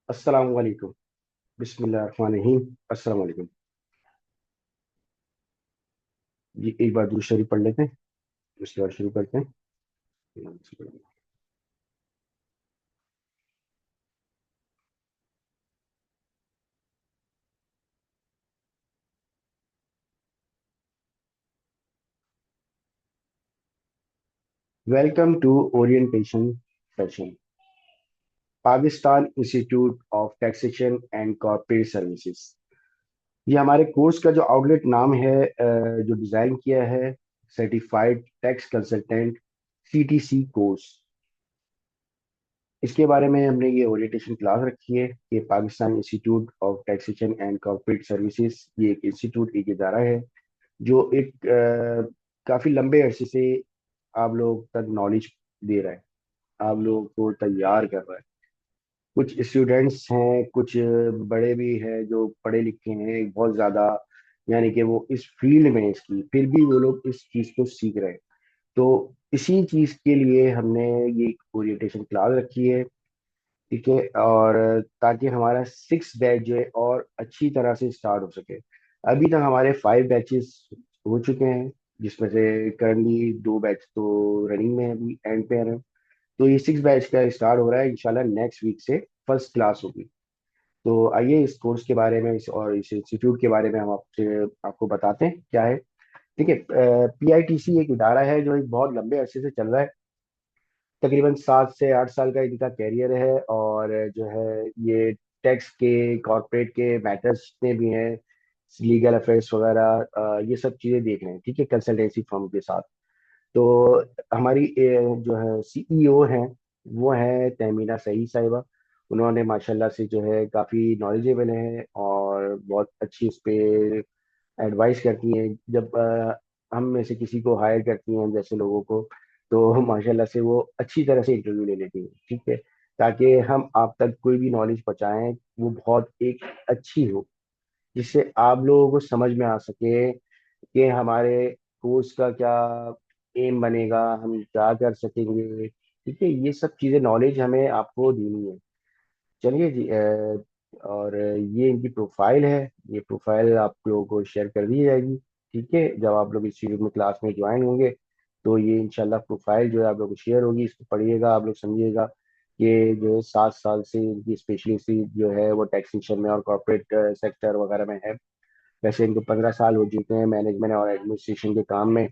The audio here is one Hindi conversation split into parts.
अस्सलाम वालेकुम। बिस्मिल्लाहिर्रहमानिर्रहीम। अस्सलाम वालेकुम। जी एक बार दुरूद शरीफ पढ़ लेते हैं, उसके बाद शुरू करते हैं। Welcome to orientation session, Pakistan institute of taxation and corporate services. ये हमारे कोर्स का जो आउटलेट नाम है, जो डिज़ाइन किया है, certified tax consultant CTC course. इसके बारे में हमने ये ओरिएंटेशन क्लास रखी है कि Pakistan institute of taxation and corporate services ये एक इंस्टीट्यूट, एक इदारा है जो एक काफी लंबे अरसे से आप लोग तक नॉलेज दे रहा है, आप लोगों को तैयार कर रहा है। कुछ स्टूडेंट्स हैं, कुछ बड़े भी हैं जो पढ़े लिखे हैं बहुत ज्यादा, यानी कि वो इस फील्ड में हैं इसकी, फिर भी वो लोग इस चीज को सीख रहे हैं। तो इसी चीज के लिए हमने ये ओरिएंटेशन क्लास रखी है, ठीक है। और ताकि हमारा 6 बैच जो है और अच्छी तरह से स्टार्ट हो सके। अभी तक हमारे 5 बैचेस हो चुके हैं, जिसमें से करंटली 2 बैच तो रनिंग में है, अभी एंड पे है। तो ये 6 बैच का स्टार्ट हो रहा है, इंशाल्लाह नेक्स्ट वीक से फर्स्ट क्लास होगी। तो आइए इस कोर्स के बारे में और इस इंस्टीट्यूट के बारे में हम आपको बताते हैं क्या है। ठीक है। पीआईटीसी एक इदारा है जो एक बहुत लंबे अरसे से चल रहा है। तकरीबन 7 से 8 साल का इनका कैरियर है, और जो है ये टैक्स के, कॉर्पोरेट के मैटर्स जितने भी हैं, लीगल अफेयर्स वगैरह, ये सब चीज़ें देख रहे हैं, ठीक है, कंसल्टेंसी फर्म के साथ। तो हमारी जो है सीईओ हैं, वो है तहमीना सईद साहिबा। उन्होंने माशाल्लाह से जो है काफ़ी नॉलेजेबल है और बहुत अच्छी उस पे एडवाइस करती हैं। जब हम में से किसी को हायर करती हैं जैसे लोगों को, तो माशाल्लाह से वो अच्छी तरह से इंटरव्यू ले लेती हैं, ठीक है, ताकि हम आप तक कोई भी नॉलेज पहुंचाएं वो बहुत एक अच्छी हो, जिससे आप लोगों को समझ में आ सके कि हमारे कोर्स का क्या एम बनेगा, हम क्या कर सकेंगे, ठीक है। ये सब चीज़ें नॉलेज हमें आपको देनी है। चलिए जी, और ये इनकी प्रोफाइल है। ये प्रोफाइल आप लोगों को शेयर कर दी जाएगी, ठीक है, जब आप लोग इस चीज़ में क्लास में ज्वाइन होंगे। तो ये इंशाल्लाह प्रोफाइल जो है आप लोग को शेयर होगी, इसको पढ़िएगा, आप लोग समझिएगा कि जो है 7 साल से इनकी स्पेशलिटी जो है वो टैक्सेशन में और कॉर्पोरेट सेक्टर वगैरह में है। वैसे इनको 15 साल हो चुके हैं मैनेजमेंट और एडमिनिस्ट्रेशन के काम में,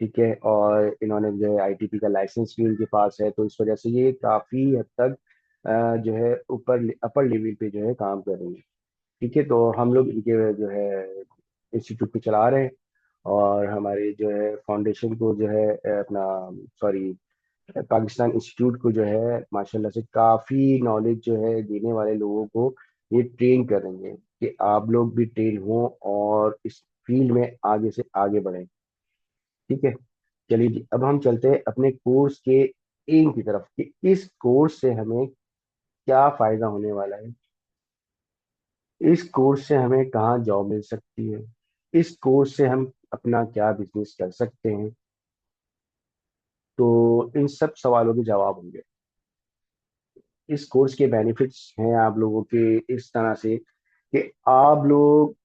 ठीक है। और इन्होंने जो है आईटीपी का लाइसेंस भी उनके पास है, तो इस वजह से ये काफ़ी हद तक जो है ऊपर अपर लेवल पे जो है काम कर रही है, ठीक है। तो हम लोग इनके जो है इंस्टीट्यूट पे चला रहे हैं, और हमारे जो है फाउंडेशन को जो है अपना, सॉरी, पाकिस्तान इंस्टीट्यूट को जो है माशाल्लाह से काफ़ी नॉलेज जो है देने वाले लोगों को ये ट्रेन करेंगे कि आप लोग भी ट्रेन हों और इस फील्ड में आगे से आगे बढ़ें, ठीक है। चलिए जी, अब हम चलते हैं अपने कोर्स के एम की तरफ कि इस कोर्स से हमें क्या फायदा होने वाला है, इस कोर्स से हमें कहाँ जॉब मिल सकती है, इस कोर्स से हम अपना क्या बिजनेस कर सकते हैं। तो इन सब सवालों के जवाब होंगे। इस कोर्स के बेनिफिट्स हैं आप लोगों के इस तरह से कि आप लोग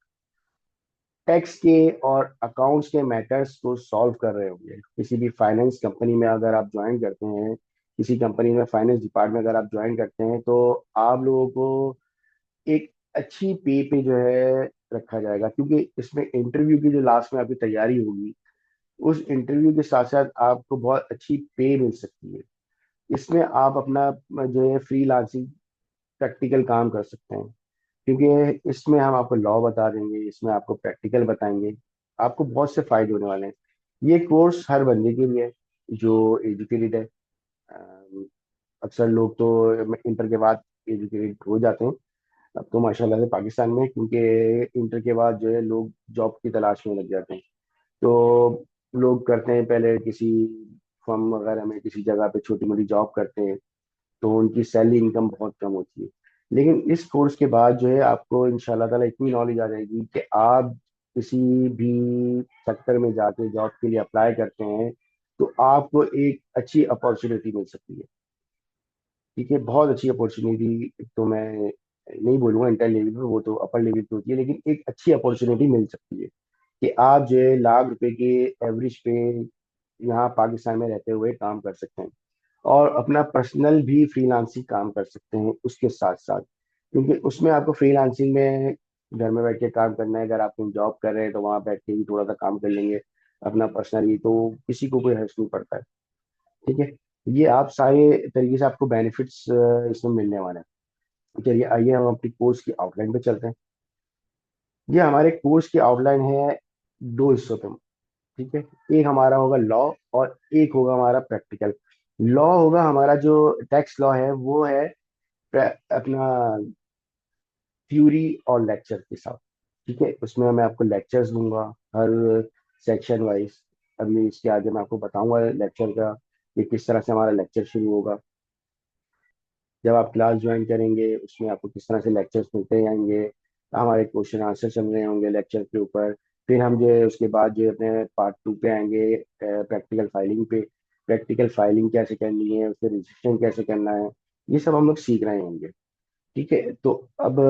टैक्स के और अकाउंट्स के मैटर्स को सॉल्व कर रहे होंगे। किसी भी फाइनेंस कंपनी में अगर आप ज्वाइन करते हैं, किसी कंपनी में फाइनेंस डिपार्टमेंट अगर आप ज्वाइन करते हैं, तो आप लोगों को एक अच्छी पे पे जो है रखा जाएगा, क्योंकि इसमें इंटरव्यू की जो लास्ट में आपकी तैयारी होगी, उस इंटरव्यू के साथ साथ आपको बहुत अच्छी पे मिल सकती है। इसमें आप अपना जो है फ्रीलांसिंग प्रैक्टिकल काम कर सकते हैं, क्योंकि इसमें हम आपको लॉ बता देंगे, इसमें आपको प्रैक्टिकल बताएंगे, आपको बहुत से फायदे होने वाले हैं। ये कोर्स हर बंदे के लिए है जो एजुकेटेड है। अक्सर लोग तो इंटर के बाद एजुकेटेड हो जाते हैं। अब तो माशाल्लाह से पाकिस्तान में, क्योंकि इंटर के बाद जो है लोग जॉब की तलाश में लग जाते हैं, तो लोग करते हैं पहले किसी फर्म वगैरह में किसी जगह पे छोटी मोटी जॉब करते हैं, तो उनकी सैलरी इनकम बहुत कम होती है। लेकिन इस कोर्स के बाद जो है आपको इंशाल्लाह ताला इतनी नॉलेज आ जाएगी कि आप किसी भी सेक्टर में जाके जॉब के लिए अप्लाई करते हैं, तो आपको एक अच्छी अपॉर्चुनिटी मिल सकती है। ठीक है, बहुत अच्छी अपॉर्चुनिटी तो मैं नहीं बोलूंगा इंटर लेवल पे, वो तो अपर लेवल पे होती है, लेकिन एक अच्छी अपॉर्चुनिटी मिल सकती है कि आप जो है लाख रुपए के एवरेज पे यहाँ पाकिस्तान में रहते हुए काम कर सकते हैं, और अपना पर्सनल भी फ्रीलांसिंग काम कर सकते हैं उसके साथ साथ। क्योंकि उसमें आपको फ्रीलांसिंग में घर में बैठ के काम करना है, अगर आप कहीं जॉब कर रहे हैं तो वहां बैठ के भी थोड़ा सा काम कर लेंगे अपना पर्सनली, तो किसी को कोई हर्ज नहीं पड़ता है। ठीक है, ये आप सारे तरीके से आपको बेनिफिट्स इसमें मिलने वाले हैं। चलिए आइए हम अपनी कोर्स की आउटलाइन पे चलते हैं। ये हमारे कोर्स की आउटलाइन है दो हिस्सों पे। ठीक है, एक हमारा होगा लॉ और एक होगा हमारा प्रैक्टिकल। लॉ होगा हमारा जो टैक्स लॉ है वो है अपना थ्योरी और लेक्चर के साथ। ठीक है, उसमें मैं आपको लेक्चर्स दूंगा हर सेक्शन वाइज। अभी इसके आगे मैं आपको बताऊंगा लेक्चर का कि किस तरह से हमारा लेक्चर शुरू होगा। जब आप क्लास ज्वाइन करेंगे उसमें आपको किस तरह से लेक्चर्स मिलते जाएंगे, हमारे क्वेश्चन आंसर चल रहे होंगे लेक्चर के ऊपर। फिर हम जो है उसके बाद जो है अपने पार्ट टू पे आएंगे, प्रैक्टिकल फाइलिंग पे। प्रैक्टिकल फाइलिंग कैसे करनी है, उसके रजिस्ट्रेशन कैसे करना है, ये सब हम लोग सीख रहे होंगे। ठीक है, तो अब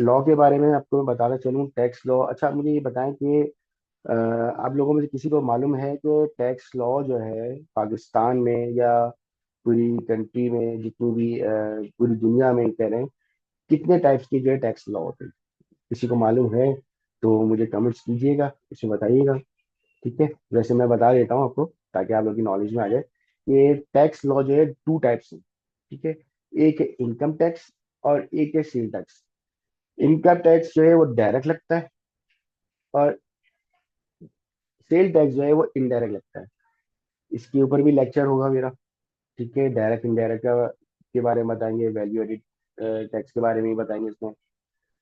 लॉ के बारे में आपको मैं बताना चलूँ, टैक्स लॉ। अच्छा, आप मुझे ये बताएं कि आप लोगों में से किसी को मालूम है कि टैक्स लॉ जो है पाकिस्तान में या पूरी कंट्री में, जितनी भी पूरी दुनिया में कह रहे हैं, कितने टाइप्स के जो है टैक्स लॉ होते हैं? किसी को मालूम है तो मुझे कमेंट्स कीजिएगा, इसमें बताइएगा। ठीक है, वैसे मैं बता देता हूँ आपको ताकि आप लोग की नॉलेज में आ जाए। ये टैक्स लॉ जो है टू टाइप्स है। ठीक है, एक है इनकम टैक्स और एक है सेल टैक्स। इनकम टैक्स जो है वो डायरेक्ट लगता है, और सेल टैक्स जो है वो इनडायरेक्ट लगता है। इसके ऊपर भी लेक्चर होगा मेरा। ठीक है, डायरेक्ट इनडायरेक्ट के बारे में बताएंगे, वैल्यू एडिड टैक्स के बारे में ही बताएंगे इसमें।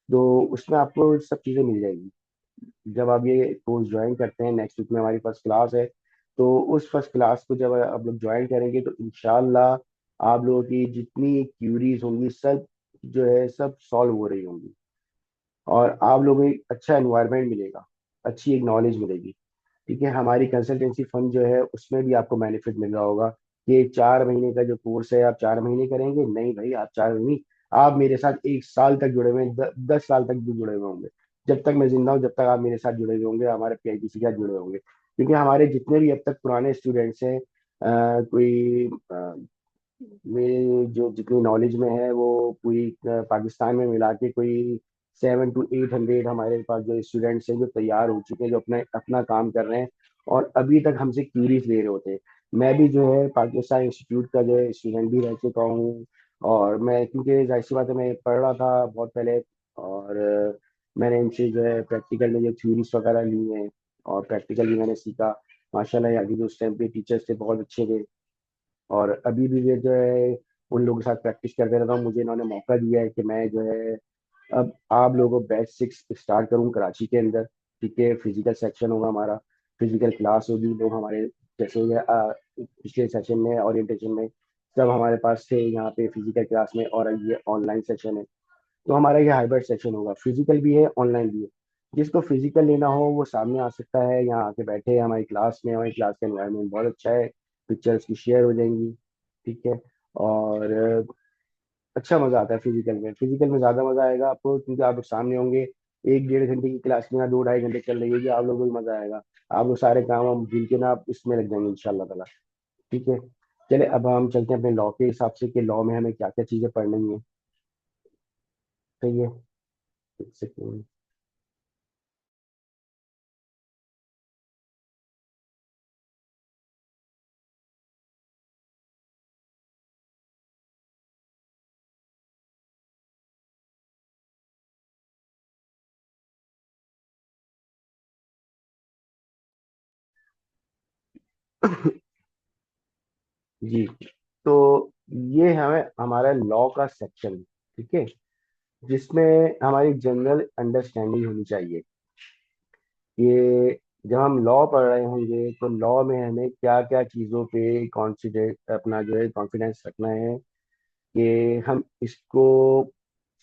तो उसमें आपको सब चीज़ें मिल जाएगी। जब आप ये कोर्स ज्वाइन करते हैं, नेक्स्ट वीक में हमारी फर्स्ट क्लास है, तो उस फर्स्ट क्लास को जब आप लोग ज्वाइन करेंगे तो इंशाल्लाह आप लोगों की जितनी क्यूरीज होंगी सब जो है सब सॉल्व हो रही होंगी, और आप लोगों को एक अच्छा एनवायरनमेंट मिलेगा, अच्छी एक नॉलेज मिलेगी। ठीक है, हमारी कंसल्टेंसी फंड जो है उसमें भी आपको बेनिफिट मिल रहा होगा कि 4 महीने का जो कोर्स है आप 4 महीने करेंगे, नहीं भाई आप 4 महीने, आप मेरे साथ 1 साल तक जुड़े हुए हैं, 10 साल तक भी जुड़े हुए होंगे। जब तक मैं जिंदा हूँ जब तक आप मेरे साथ जुड़े हुए होंगे, हमारे पीआईटीसी के साथ जुड़े होंगे। क्योंकि हमारे जितने भी अब तक पुराने स्टूडेंट्स हैं, कोई मेरे जो जितनी नॉलेज में है वो पूरी पाकिस्तान में मिला के कोई 700 to 800 हमारे पास जो स्टूडेंट्स हैं जो तैयार हो चुके हैं, जो अपना अपना काम कर रहे हैं, और अभी तक हमसे क्यूरीज ले रहे होते हैं। मैं भी जो है पाकिस्तान इंस्टीट्यूट का जो है स्टूडेंट भी रह चुका हूँ। और मैं, क्योंकि जाहिर सी बात है मैं पढ़ रहा था बहुत पहले, और मैंने इनसे जो है प्रैक्टिकल में जो थ्योरीज वगैरह ली हैं, और प्रैक्टिकल भी मैंने सीखा। माशाल्लाह यहाँ के जो उस टाइम पे टीचर्स थे बहुत अच्छे थे, और अभी भी वे जो है उन लोगों के साथ प्रैक्टिस करते रहता हूँ। मुझे इन्होंने मौका दिया है कि मैं जो है अब आप लोगों को बैच 6 स्टार्ट करूँ कराची के अंदर। ठीक है, फिजिकल सेक्शन होगा हमारा, फिजिकल क्लास होगी। लोग हमारे जैसे ये, पिछले सेशन में ओरिएंटेशन में सब हमारे पास थे यहाँ पे फिजिकल क्लास में, और ये ऑनलाइन सेशन है। तो हमारा ये हाइब्रिड सेशन होगा, फिजिकल भी है ऑनलाइन भी है। जिसको फिजिकल लेना हो वो सामने आ सकता है, यहाँ आके बैठे हमारी क्लास में। हमारी क्लास का एनवायरनमेंट बहुत अच्छा है, पिक्चर्स की शेयर हो जाएंगी। ठीक है, और अच्छा मजा आता है फिजिकल में। फिजिकल में ज्यादा मजा आएगा आपको क्योंकि आप लोग सामने होंगे। 1 1.5 घंटे की क्लास में 2 2.5 घंटे चल रही होगी, आप लोगों को भी मजा आएगा। आप लोग सारे काम हम भूल के ना आप इसमें लग जाएंगे इंशाल्लाह ताला। ठीक है, चले अब हम चलते हैं अपने लॉ के हिसाब से कि लॉ में हमें क्या क्या चीजें पढ़नी है। सही है, एक सेकेंड। जी, तो ये हमें हमारा लॉ का सेक्शन, ठीक है, जिसमें हमारी जनरल अंडरस्टैंडिंग होनी चाहिए कि जब हम लॉ पढ़ रहे होंगे तो लॉ में हमें क्या क्या चीज़ों पे कॉन्फिडेंस, अपना जो है कॉन्फिडेंस रखना है कि हम इसको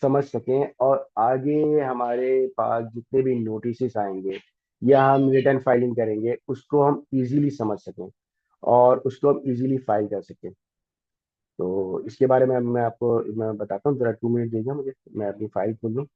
समझ सकें, और आगे हमारे पास जितने भी नोटिस आएंगे या हम रिटर्न फाइलिंग करेंगे उसको हम इजीली समझ सकें और उसको हम इजीली फाइल कर सकें। तो इसके बारे में मैं आपको मैं बताता हूँ, जरा 2 मिनट दीजिए मुझे, मैं अपनी फाइल खोल लूँ।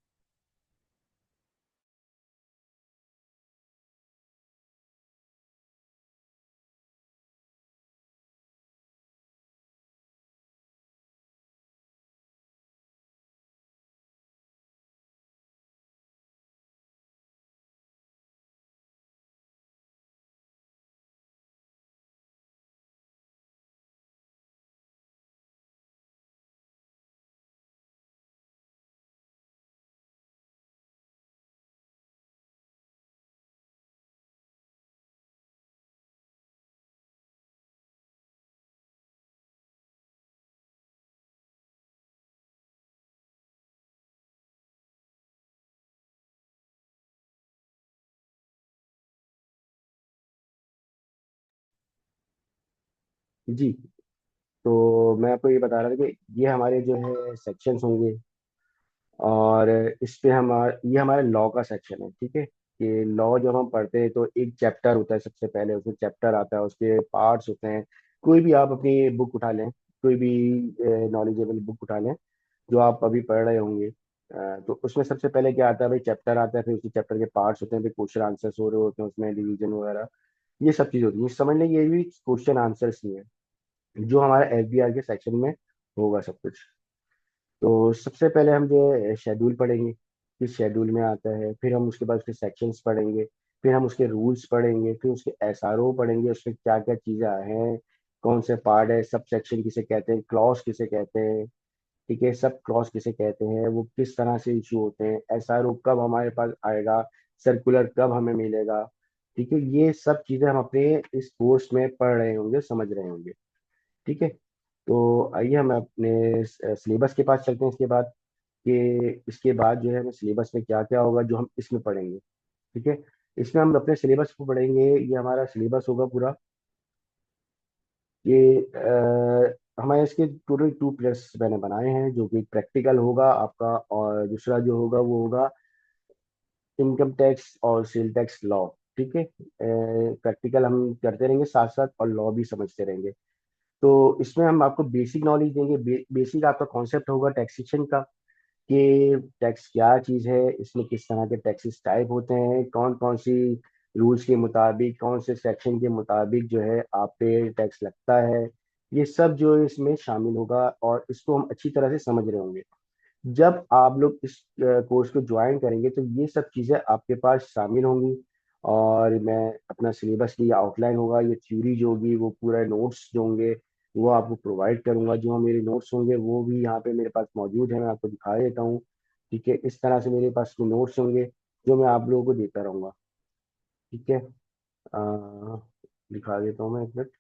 जी, तो मैं आपको ये बता रहा था कि ये हमारे जो है सेक्शंस होंगे, और इस पे ये हमारे लॉ का सेक्शन है, ठीक है। कि लॉ जब हम पढ़ते हैं तो एक चैप्टर होता है, सबसे पहले उसमें चैप्टर आता है, उसके पार्ट्स होते हैं। कोई भी आप अपनी बुक उठा लें, कोई भी नॉलेजेबल बुक उठा लें जो आप अभी पढ़ रहे होंगे, तो उसमें सबसे पहले क्या आता है भाई, चैप्टर आता है, फिर उसी चैप्टर के पार्ट्स होते हैं, फिर क्वेश्चन आंसर्स हो रहे होते हैं उसमें, डिवीजन वगैरह, ये सब चीज़ होती है। समझ लें ये भी क्वेश्चन आंसर्स ही है, जो हमारा एसबीआर के सेक्शन में होगा सब कुछ। तो सबसे पहले हम जो है शेड्यूल पढ़ेंगे, किस शेड्यूल में आता है, फिर हम उसके बाद उसके सेक्शंस पढ़ेंगे, फिर हम उसके रूल्स पढ़ेंगे, फिर उसके एसआरओ पढ़ेंगे, उसमें क्या क्या चीज़ें हैं, कौन से पार्ट है, सब सेक्शन किसे कहते हैं, क्लॉज किसे कहते हैं, ठीक है, सब क्लॉज किसे कहते हैं, वो किस तरह से इशू होते हैं, एसआरओ कब हमारे पास आएगा, सर्कुलर कब हमें मिलेगा, ठीक है। ये सब चीज़ें हम अपने इस कोर्स में पढ़ रहे होंगे, समझ रहे होंगे, ठीक है। तो आइए हम अपने सिलेबस के पास चलते हैं इसके बाद, कि इसके बाद जो है हमें सिलेबस में क्या क्या होगा जो हम इसमें पढ़ेंगे, ठीक है। इसमें हम अपने सिलेबस को पढ़ेंगे, ये हमारा सिलेबस होगा पूरा। ये हमारे इसके टोटल 2 प्लस मैंने बनाए हैं, जो कि प्रैक्टिकल होगा आपका, और दूसरा जो होगा वो होगा इनकम टैक्स और सेल टैक्स लॉ, ठीक है। प्रैक्टिकल हम करते रहेंगे साथ साथ, और लॉ भी समझते रहेंगे। तो इसमें हम आपको बेसिक नॉलेज देंगे, बेसिक आपका कॉन्सेप्ट होगा टैक्सेशन का, कि टैक्स क्या चीज़ है, इसमें किस तरह के टैक्सेस टाइप होते हैं, कौन कौन सी रूल्स के मुताबिक, कौन से सेक्शन के मुताबिक जो है आप पे टैक्स लगता है, ये सब जो है इसमें शामिल होगा, और इसको हम अच्छी तरह से समझ रहे होंगे। जब आप लोग इस कोर्स को ज्वाइन करेंगे तो ये सब चीज़ें आपके पास शामिल होंगी, और मैं अपना सिलेबस की आउटलाइन होगा, ये थ्योरी जो होगी, वो पूरा नोट्स जो होंगे वो आपको प्रोवाइड करूंगा, जो मेरे नोट्स होंगे वो भी यहाँ पे मेरे पास मौजूद है, मैं आपको दिखा देता हूँ, ठीक है। इस तरह से मेरे पास नोट्स होंगे जो मैं आप लोगों को देता रहूंगा, ठीक है। अ, दिखा देता हूँ मैं एक मिनट।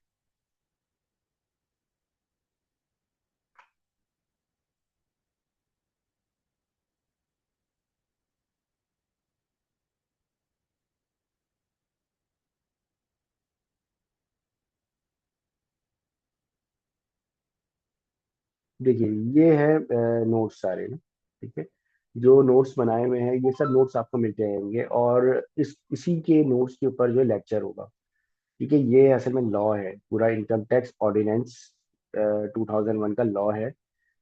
देखिए, ये है नोट्स सारे ना, ठीक है। जो नोट्स बनाए हुए हैं ये सब नोट्स आपको मिलते रहेंगे, और इसी के नोट्स के ऊपर जो लेक्चर होगा, ठीक है। ये असल में लॉ है, पूरा इनकम टैक्स ऑर्डिनेंस 2001 का लॉ है,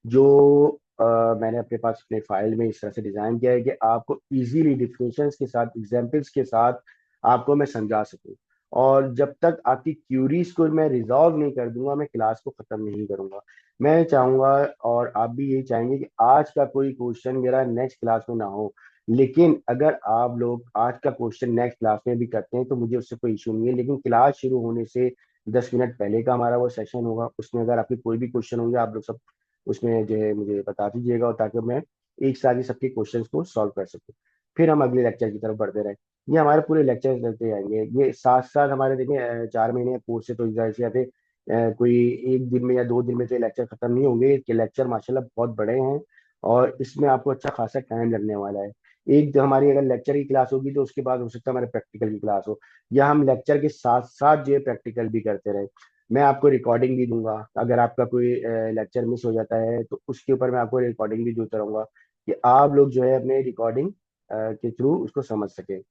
जो मैंने अपने पास अपने फाइल में इस तरह से डिजाइन किया है कि आपको इजीली डिफिनेशंस के साथ, एग्जांपल्स के साथ आपको मैं समझा सकूं। और जब तक आपकी क्यूरीज को मैं रिजॉल्व नहीं कर दूंगा, मैं क्लास को खत्म नहीं करूंगा। मैं चाहूंगा, और आप भी यही चाहेंगे, कि आज का कोई क्वेश्चन मेरा नेक्स्ट क्लास में ना हो, लेकिन अगर आप लोग आज का क्वेश्चन नेक्स्ट क्लास में भी करते हैं तो मुझे उससे कोई इशू नहीं है, लेकिन क्लास शुरू होने से 10 मिनट पहले का हमारा वो सेशन होगा, उसमें अगर आपके कोई भी क्वेश्चन होंगे आप लोग सब उसमें जो है मुझे बता दीजिएगा, और ताकि मैं एक साथ ही सबके क्वेश्चंस को सॉल्व कर सकूं, फिर हम अगले लेक्चर की तरफ बढ़ते रहें। ये हमारे पूरे लेक्चर चलते आएंगे, ये साथ साथ हमारे देखिए 4 महीने कोर्स से, तो जाहिर सी बात है कोई एक दिन में या 2 दिन में तो ये लेक्चर खत्म नहीं होंगे, ये लेक्चर माशाल्लाह बहुत बड़े हैं, और इसमें आपको अच्छा खासा टाइम लगने वाला है। एक जो हमारी अगर लेक्चर की क्लास होगी तो उसके बाद हो सकता है हमारे प्रैक्टिकल की क्लास हो, या हम लेक्चर के साथ साथ जो है प्रैक्टिकल भी करते रहे। मैं आपको रिकॉर्डिंग भी दूंगा, अगर आपका कोई लेक्चर मिस हो जाता है तो उसके ऊपर मैं आपको रिकॉर्डिंग भी देता रहूंगा, कि आप लोग जो है अपने रिकॉर्डिंग के थ्रू उसको समझ सके।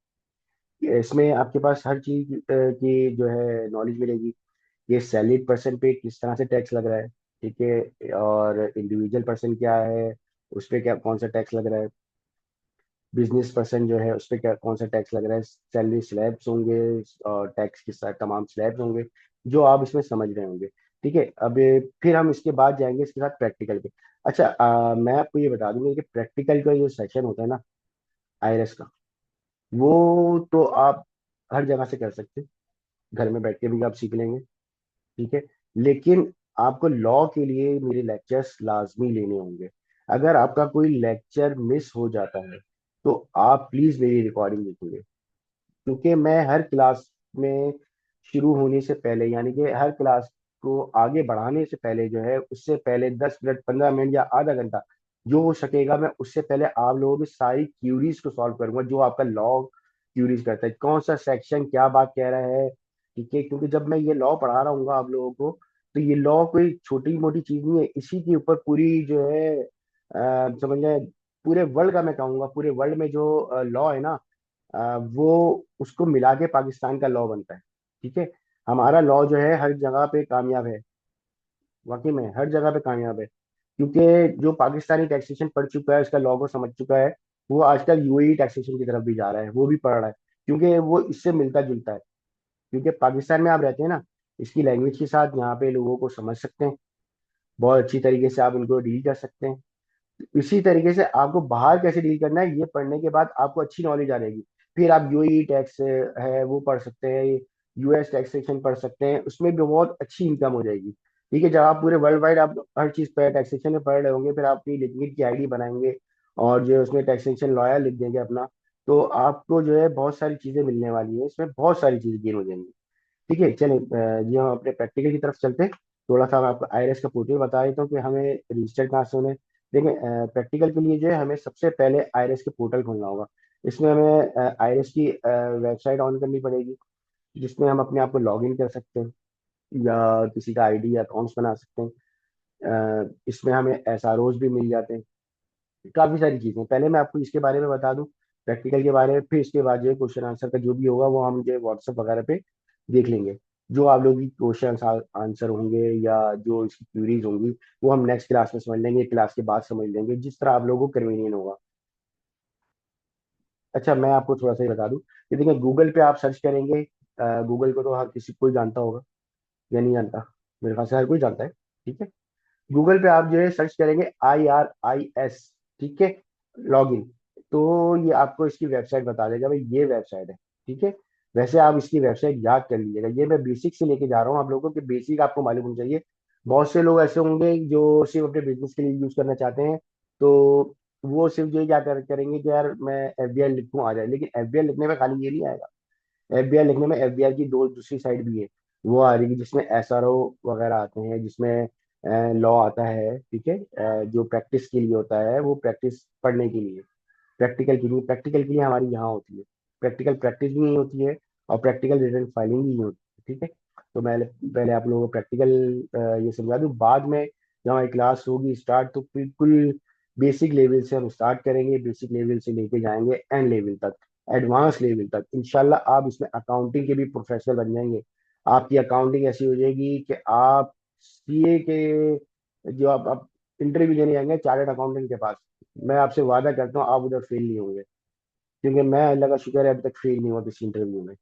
इसमें आपके पास हर चीज की जो है नॉलेज मिलेगी, ये सैलरीड पर्सन पे किस तरह से टैक्स लग रहा है, ठीक है, और इंडिविजुअल पर्सन क्या है, उस पर क्या कौन सा टैक्स लग रहा है, बिजनेस पर्सन जो है उस पर क्या कौन सा टैक्स लग रहा है, सैलरी स्लैब्स होंगे और टैक्स के साथ तमाम स्लैब्स होंगे जो आप इसमें समझ रहे होंगे। ठीक है, अब फिर हम इसके बाद जाएंगे इसके साथ प्रैक्टिकल पे। अच्छा, मैं आपको ये बता दूंगा कि प्रैक्टिकल का जो सेशन होता है ना आईआरएस का, वो तो आप हर जगह से कर सकते हैं, घर में बैठ के भी आप सीख लेंगे। ठीक है, लेकिन आपको लॉ के लिए मेरे लेक्चर्स लाजमी लेने होंगे। अगर आपका कोई लेक्चर मिस हो जाता है तो आप प्लीज मेरी रिकॉर्डिंग देखिए, क्योंकि मैं हर क्लास में शुरू होने से पहले, यानी कि हर क्लास को आगे बढ़ाने से पहले जो है, उससे पहले 10 मिनट 15 मिनट या आधा घंटा जो हो सकेगा, मैं उससे पहले आप लोगों की सारी क्यूरीज को सॉल्व करूंगा जो आपका लॉ क्यूरीज करता है, कौन सा सेक्शन क्या बात कह रहा है। ठीक है, क्योंकि जब मैं ये लॉ पढ़ा रहा हूँ आप लोगों को, तो ये लॉ कोई छोटी मोटी चीज नहीं है, इसी के ऊपर पूरी जो है समझ लें पूरे वर्ल्ड का, मैं कहूँगा पूरे वर्ल्ड में जो लॉ है ना, वो उसको मिला के पाकिस्तान का लॉ बनता है। ठीक है, हमारा लॉ जो है हर जगह पे कामयाब है, वाकई में हर जगह पे कामयाब है, क्योंकि जो पाकिस्तानी टैक्सेशन पढ़ चुका है, उसका लॉ को समझ चुका है, वो आजकल यूएई टैक्सेशन की तरफ भी जा रहा है, वो भी पढ़ रहा है, क्योंकि वो इससे मिलता जुलता है। क्योंकि पाकिस्तान में आप रहते हैं ना, इसकी लैंग्वेज के साथ यहाँ पे लोगों को समझ सकते हैं, बहुत अच्छी तरीके से आप उनको डील कर सकते हैं। इसी तरीके से आपको बाहर कैसे डील करना है, ये पढ़ने के बाद आपको अच्छी नॉलेज आ जाएगी। फिर आप यूएई टैक्स है वो पढ़ सकते हैं, यूएस टैक्सेशन पढ़ सकते हैं, उसमें भी बहुत अच्छी इनकम हो जाएगी। ठीक है, जब आप पूरे वर्ल्ड वाइड आप हर चीज पर टैक्सेशन में पढ़ रहे होंगे, फिर आप अपनी लिमिट की आईडी बनाएंगे और जो है उसमें टैक्सेशन लॉयर लिख देंगे अपना, तो आपको जो है बहुत सारी चीजें मिलने वाली है, इसमें बहुत सारी चीजें गेन हो जाएंगी। ठीक है, चलिए जी हम अपने प्रैक्टिकल की तरफ चलते हैं। थोड़ा सा मैं आपको आईआरएस का पोर्टल बता देता हूँ कि हमें रजिस्टर कहाँ से होने। देखिए, प्रैक्टिकल के लिए जो है हमें सबसे पहले आईआरएस के पोर्टल खोलना होगा। इसमें हमें आईआरएस की वेबसाइट ऑन करनी पड़ेगी, जिसमें हम अपने आप को लॉग इन कर सकते हैं या किसी का आईडी या अकाउंट्स बना सकते हैं। इसमें हमें एसआरओज भी मिल जाते हैं, काफी सारी चीजें। पहले मैं आपको इसके बारे में बता दूं, प्रैक्टिकल के बारे में, फिर इसके बाद जो है क्वेश्चन आंसर का जो भी होगा वो हम जो व्हाट्सएप वगैरह पे देख लेंगे। जो आप लोगों की क्वेश्चन आंसर होंगे या जो इसकी क्यूरीज होंगी, वो हम नेक्स्ट क्लास में समझ लेंगे, क्लास के बाद समझ लेंगे, जिस तरह आप लोगों को कन्वीनियंट होगा। अच्छा, मैं आपको थोड़ा सा ही बता दूं कि देखिए, गूगल पे आप सर्च करेंगे, गूगल को तो हर किसी कोई जानता होगा या नहीं जानता, मेरे ख्याल से हर कोई जानता है। ठीक है, गूगल पे आप जो है सर्च करेंगे IRIS, ठीक है, लॉगिन, तो ये आपको इसकी वेबसाइट बता देगा, भाई ये वेबसाइट है। ठीक है, वैसे आप इसकी वेबसाइट याद कर लीजिएगा, ये मैं बेसिक से लेके जा रहा हूँ आप लोगों को कि बेसिक आपको मालूम होना चाहिए। बहुत से लोग ऐसे होंगे जो सिर्फ अपने बिजनेस के लिए यूज करना चाहते हैं, तो वो सिर्फ जो है क्या करेंगे कि यार मैं FBI लिखूं आ जाए, लेकिन FBI लिखने में खाली ये नहीं आएगा। FBI लिखने में FBI की दो दूसरी साइड भी है, वो आ रही है जिसमें SRO वगैरह आते हैं, जिसमें लॉ आता है। ठीक है, जो प्रैक्टिस के लिए होता है वो प्रैक्टिस पढ़ने के लिए, प्रैक्टिकल के लिए हमारी यहाँ होती है, प्रैक्टिकल प्रैक्टिस भी नहीं होती है और प्रैक्टिकल रिटर्न फाइलिंग भी नहीं होती है। ठीक है, तो मैं पहले आप लोगों को प्रैक्टिकल ये समझा दूँ, बाद में जब हमारी क्लास होगी स्टार्ट, तो बिल्कुल बेसिक लेवल से हम स्टार्ट करेंगे, बेसिक लेवल से लेके जाएंगे एंड लेवल तक, एडवांस लेवल तक। इंशाल्लाह आप इसमें अकाउंटिंग के भी प्रोफेशनल बन जाएंगे। आपकी अकाउंटिंग ऐसी हो जाएगी कि आप सीए के जो आप इंटरव्यू देने जाएंगे चार्टर्ड अकाउंटेंट के पास, मैं आपसे वादा करता हूँ आप उधर फेल नहीं होंगे, क्योंकि मैं अल्लाह का शुक्र है अभी तक फेल नहीं हुआ किसी इंटरव्यू में।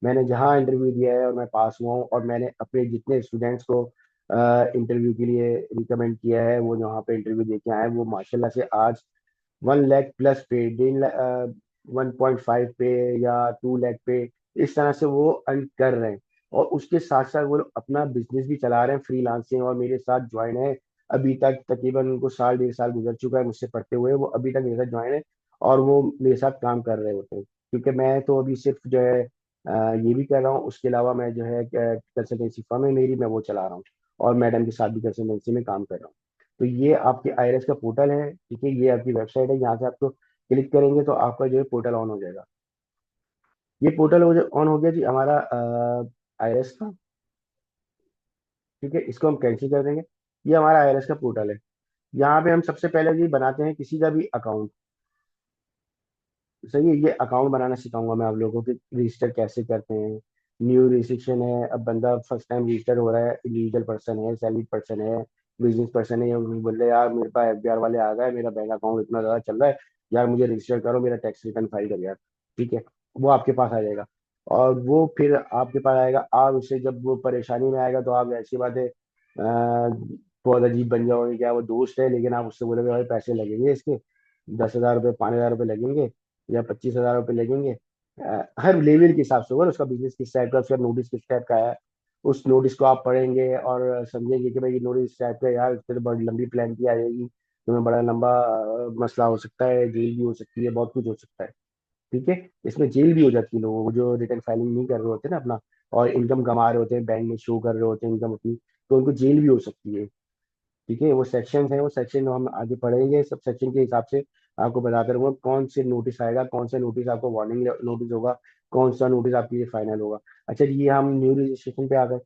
मैंने जहाँ इंटरव्यू दिया है और मैं पास हुआ हूँ, और मैंने अपने जितने स्टूडेंट्स को इंटरव्यू के लिए रिकमेंड किया है, वो जहाँ पे इंटरव्यू दे के आए हैं, वो माशाल्लाह से आज 1 लाख प्लस पे, 1.5 लाख 1.5 पे या 2 लाख पे, इस तरह से वो अर्न कर रहे हैं। और उसके साथ साथ वो लोग अपना बिजनेस भी चला रहे हैं फ्रीलांसिंग, और मेरे साथ ज्वाइन है। अभी तक तकरीबन उनको साल 1.5 साल गुजर चुका है मुझसे पढ़ते हुए, वो अभी तक मेरे साथ ज्वाइन है और वो मेरे साथ काम कर रहे होते हैं। क्योंकि मैं तो अभी सिर्फ जो है ये भी कर रहा हूँ, उसके अलावा मैं जो है कंसल्टेंसी फर्म है मेरी, मैं वो चला रहा हूँ, और मैडम के साथ भी कंसल्टेंसी में काम कर रहा हूँ। तो ये आपके आईआरएस का पोर्टल है। ठीक है, ये आपकी वेबसाइट है, यहाँ से आपको क्लिक करेंगे तो आपका जो है पोर्टल ऑन हो जाएगा। ये पोर्टल ऑन हो गया जी हमारा आईआरएस का। ठीक है, इसको हम कैंसिल कर देंगे। ये हमारा आईआरएस का पोर्टल है। यहाँ पे हम सबसे पहले जी बनाते हैं किसी का भी अकाउंट। सही है, ये अकाउंट बनाना सिखाऊंगा मैं आप लोगों को कि रजिस्टर कैसे करते हैं। न्यू रजिस्ट्रेशन है, अब बंदा फर्स्ट टाइम रजिस्टर हो रहा है, इंडिविजुअल पर्सन है, सैलरी पर्सन है बिजनेस पर्सन है, या बोल रहे यार मेरे पास एफबीआर वाले आ गए, मेरा बैंक अकाउंट इतना ज्यादा चल रहा है, यार मुझे रजिस्टर करो, मेरा टैक्स रिटर्न फाइल कर यार। ठीक है, वो आपके पास आ जाएगा। और वो फिर आपके पास आएगा, आप उससे जब वो परेशानी में आएगा तो आप ऐसी बात है बहुत अजीब बन जाओगे, क्या वो दोस्त है, लेकिन आप उससे बोलोगे भाई पैसे लगेंगे इसके 10,000 रुपये, 5,000 रुपये लगेंगे, या 25,000 रुपये लगेंगे। हर लेवल के हिसाब से होगा ना, उसका बिजनेस किस टाइप का, उसका नोटिस किस टाइप का है। उस नोटिस को आप पढ़ेंगे और समझेंगे कि भाई ये नोटिस इस टाइप का है, यार इस पर तो बड़ी लंबी प्लान की आ जाएगी, तुम्हें बड़ा लंबा मसला हो सकता है, जेल भी हो सकती है, बहुत कुछ हो सकता है। ठीक है, इसमें जेल भी हो जाती है लोगों को जो रिटर्न फाइलिंग नहीं कर रहे होते ना अपना, और इनकम कमा रहे होते हैं, बैंक में शो कर रहे होते हैं इनकम अपनी, तो उनको जेल भी हो सकती है। ठीक है, वो सेक्शन है, वो सेक्शन हम आगे पढ़ेंगे, सब सेक्शन के हिसाब से आपको बताते रहूंगा कौन से नोटिस आएगा, कौन सा नोटिस आपको वार्निंग नोटिस होगा, कौन सा नोटिस आपके लिए फाइनल होगा। अच्छा, ये हम न्यू रजिस्ट्रेशन पे आ गए।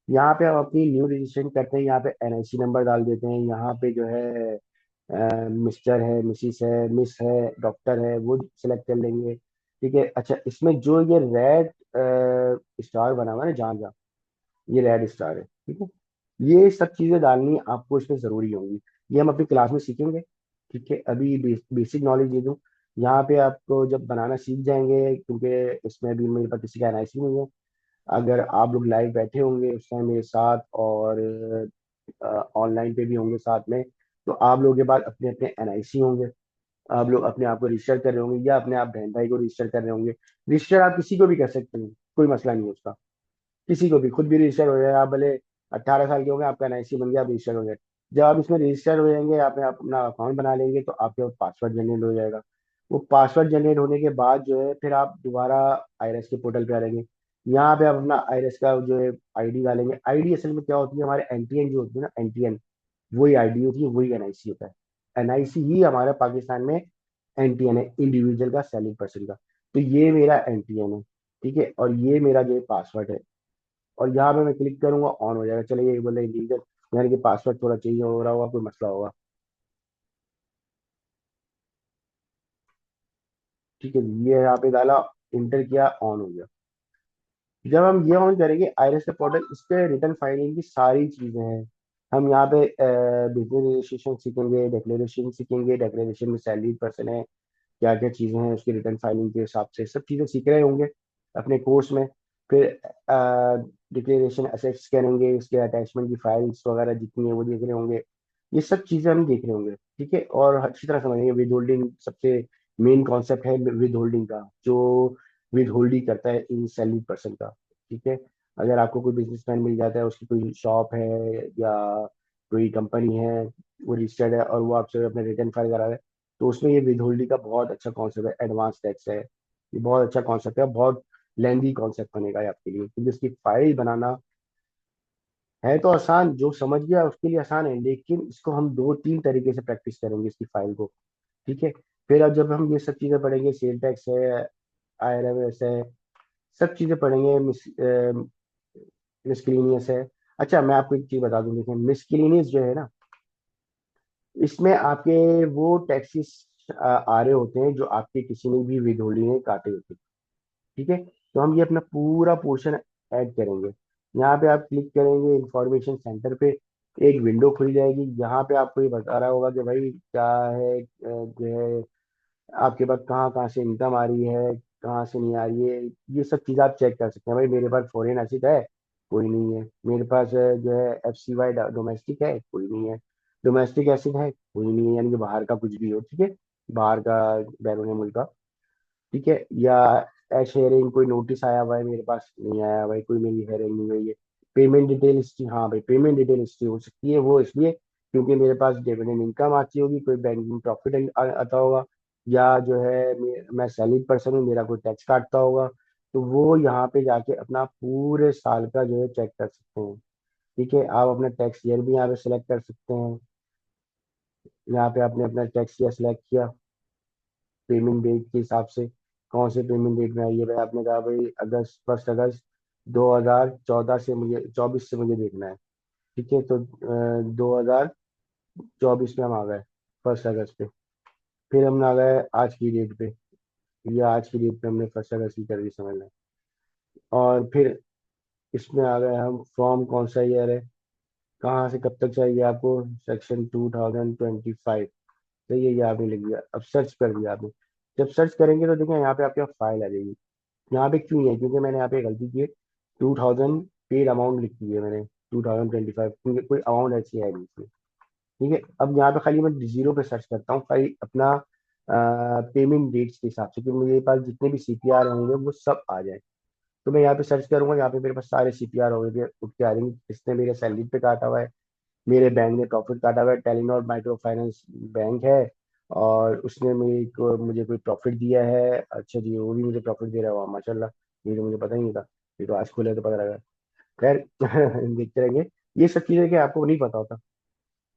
यहाँ पे हम अपनी न्यू रजिस्ट्रेशन करते हैं, यहाँ पे एनआईसी नंबर डाल देते हैं, यहाँ पे जो है मिस्टर है, मिसिस है, मिस है, डॉक्टर है, वो सिलेक्ट कर लेंगे। ठीक है, अच्छा इसमें जो ये रेड स्टार बना हुआ है ना, जहाँ जहाँ ये रेड स्टार है, ठीक है, ये सब चीजें डालनी आपको इसमें जरूरी होंगी। ये हम अपनी क्लास में सीखेंगे। ठीक है, अभी बेसिक नॉलेज दे दूं, यहाँ पे आपको जब बनाना सीख जाएंगे, क्योंकि इसमें अभी मेरे पास किसी का एनआईसी नहीं है, अगर आप लोग लाइव बैठे होंगे उस टाइम मेरे साथ, और ऑनलाइन पे भी होंगे साथ में, तो आप लोगों के पास अपने अपने एनआईसी होंगे, आप लोग अपने आप को रजिस्टर कर रहे होंगे, या अपने आप बहन भाई को रजिस्टर कर रहे होंगे। रजिस्टर आप किसी को भी कर सकते हैं, कोई मसला नहीं है उसका, किसी को भी खुद भी रजिस्टर हो जाए, आप भले 18 साल के होंगे, आपका एनआईसी बन गया, आप रजिस्टर हो गए। जब आप इसमें रजिस्टर हो जाएंगे, आपने अपना अकाउंट बना लेंगे, तो आपके पासवर्ड जनरेट हो जाएगा। वो पासवर्ड जनरेट होने के बाद जो है, फिर आप दोबारा आईआरएस के पोर्टल पे आ जाएंगे। यहाँ पे आप अपना आईआरएस का जो है आईडी डालेंगे। आईडी असल में क्या होती है, हमारे एनटीएन जो होती है ना, एनटीएन, वही आईडी होती है, वही एनआईसी होता है। एनआईसी ही हमारा पाकिस्तान में एनटीएन है, इंडिविजुअल का, सैलरी पर्सन का। तो ये मेरा एनटीएन है। ठीक है, और ये मेरा जो पासवर्ड है, और यहाँ पे मैं क्लिक करूंगा, ऑन हो जाएगा। चलिए, ये बोले इंडिविजुअल, यानी कि पासवर्ड थोड़ा चेंज हो रहा होगा, कोई मसला होगा। ठीक है, ये यहाँ पे डाला, इंटर किया, ऑन हो गया। जब हम ये ऑन करेंगे आईरिस का पोर्टल, इस पे रिटर्न फाइलिंग की सारी चीजें हैं। हम यहाँ पे बिजनेस रजिस्ट्रेशन सीखेंगे, डिक्लेरेशन सीखेंगे, डिक्लेरेशन में सैलरी पर्सन है, क्या क्या चीजें हैं उसकी रिटर्न फाइलिंग के हिसाब से, सब चीजें सीख रहे होंगे अपने कोर्स में। फिर डिक्लेरेशन असेट्स करेंगे, इसके अटैचमेंट की फाइल्स वगैरह जितनी है वो देख रहे होंगे। ये सब चीजें हम देख रहे होंगे। ठीक है, और अच्छी तरह समझेंगे विद होल्डिंग, सबसे मेन कॉन्सेप्ट है विद होल्डिंग का, जो विद होल्डिंग करता है इन सैलरी पर्सन का। ठीक है, अगर आपको कोई बिजनेसमैन मिल जाता है, उसकी कोई शॉप है या कोई कंपनी है, वो रजिस्टर्ड है, और वो आपसे अपने रिटर्न फाइल करा रहा है, तो उसमें ये विद होल्डिंग का बहुत अच्छा कॉन्सेप्ट है, एडवांस टैक्स है, ये बहुत अच्छा कॉन्सेप्ट है, बहुत लेंदी कॉन्सेप्ट बनेगा ये आपके लिए, क्योंकि इसकी फाइल बनाना है तो आसान, जो समझ गया उसके लिए आसान है, लेकिन इसको हम 2-3 तरीके से प्रैक्टिस करेंगे इसकी फाइल को। ठीक है, फिर अब जब हम ये सब चीजें पढ़ेंगे, सेल टैक्स है, आईआरएस है, सब चीजें पढ़ेंगे, मिसकिलीनियस है। अच्छा, मैं आपको एक चीज बता दूं, देखिए मिसकिलीनियस जो है ना, इसमें आपके वो टैक्सेस आ रहे होते हैं जो आपके किसी ने भी विधोली ने काटे होते हैं। ठीक है, तो हम ये अपना पूरा पोर्शन ऐड करेंगे। यहाँ पे आप क्लिक करेंगे इंफॉर्मेशन सेंटर पे, एक विंडो खुल जाएगी, यहाँ पे आपको ये बता रहा होगा कि भाई क्या है, जो है आपके पास कहाँ कहाँ से इनकम आ रही है, कहाँ से नहीं आ रही है, ये सब चीज़ आप चेक कर सकते हैं। भाई मेरे पास फॉरेन एसिड है, कोई नहीं है। मेरे पास जो है FCY डोमेस्टिक है, कोई नहीं है। डोमेस्टिक एसिड है, कोई नहीं है, यानी कि बाहर का कुछ भी हो। ठीक है, बाहर का, बैरून मुल्क का। ठीक है, या एश हेयरिंग कोई नोटिस आया हुआ है, मेरे पास नहीं आया भाई, कोई मेरी हेयरिंग नहीं हुई है। पेमेंट डिटेल हिस्ट्री, हाँ भाई पेमेंट डिटेल हिस्ट्री हो सकती है, वो इसलिए क्योंकि मेरे पास डिविडेंड इनकम आती होगी, कोई बैंकिंग प्रॉफिट आता होगा, या जो है मैं सैलरी पर्सन हूँ, मेरा कोई टैक्स काटता होगा, तो वो यहाँ पे जाके अपना पूरे साल का जो है चेक कर सकते हैं। ठीक है, आप अपना टैक्स ईयर भी यहाँ पे सिलेक्ट कर सकते हैं। यहाँ पे आपने अपना टैक्स ईयर सिलेक्ट किया, पेमेंट डेट के हिसाब से कौन से पेमेंट डेट में आई है, भाई आपने कहा भाई अगस्त, 1 अगस्त 2014 से मुझे, 24 से मुझे देखना है। ठीक है, तो 2024 में हम आ गए 1 अगस्त पे, फिर हम आ गए आज की डेट पे, या आज की डेट पे हमने 1 अगस्त की कर दी, समझ लें। और फिर इसमें आ गए हम, फॉर्म कौन सा ईयर है, कहाँ से कब तक चाहिए आपको? सेक्शन 2025। सही है, ये आपने लिख दिया, अब सर्च कर दिया आपने। जब सर्च करेंगे तो देखिए यहाँ पे आपके पास फाइल आ जाएगी। यहाँ पे क्यों नहीं है? क्योंकि मैंने यहाँ पे गलती की है। 2000 पेड अमाउंट लिख दी है मैंने, 2025, क्योंकि कोई अमाउंट ऐसी है नहीं इसमें। ठीक है, अब यहाँ पे खाली मैं जीरो पे सर्च करता हूँ खाली अपना पेमेंट डेट्स के हिसाब से कि मेरे पास जितने भी सीपीआर होंगे वो सब आ जाए। तो मैं यहाँ पे सर्च करूंगा, यहाँ पे मेरे पास सारे सीपीआर हो गए उठ के आ जाएंगे, किसने मेरे सैलरी पे काटा हुआ है, मेरे बैंक ने प्रॉफिट काटा हुआ है, टेलीनॉर माइक्रो फाइनेंस बैंक है, और उसने मुझे कोई प्रॉफिट दिया है। अच्छा जी, वो भी मुझे प्रॉफिट दे रहा है, वाह माशाल्लाह। ये तो मुझे पता ही नहीं था, ये तो आज खोले तो पता लगा। खैर देखते रहेंगे। ये सब चीजें क्या आपको नहीं पता होता?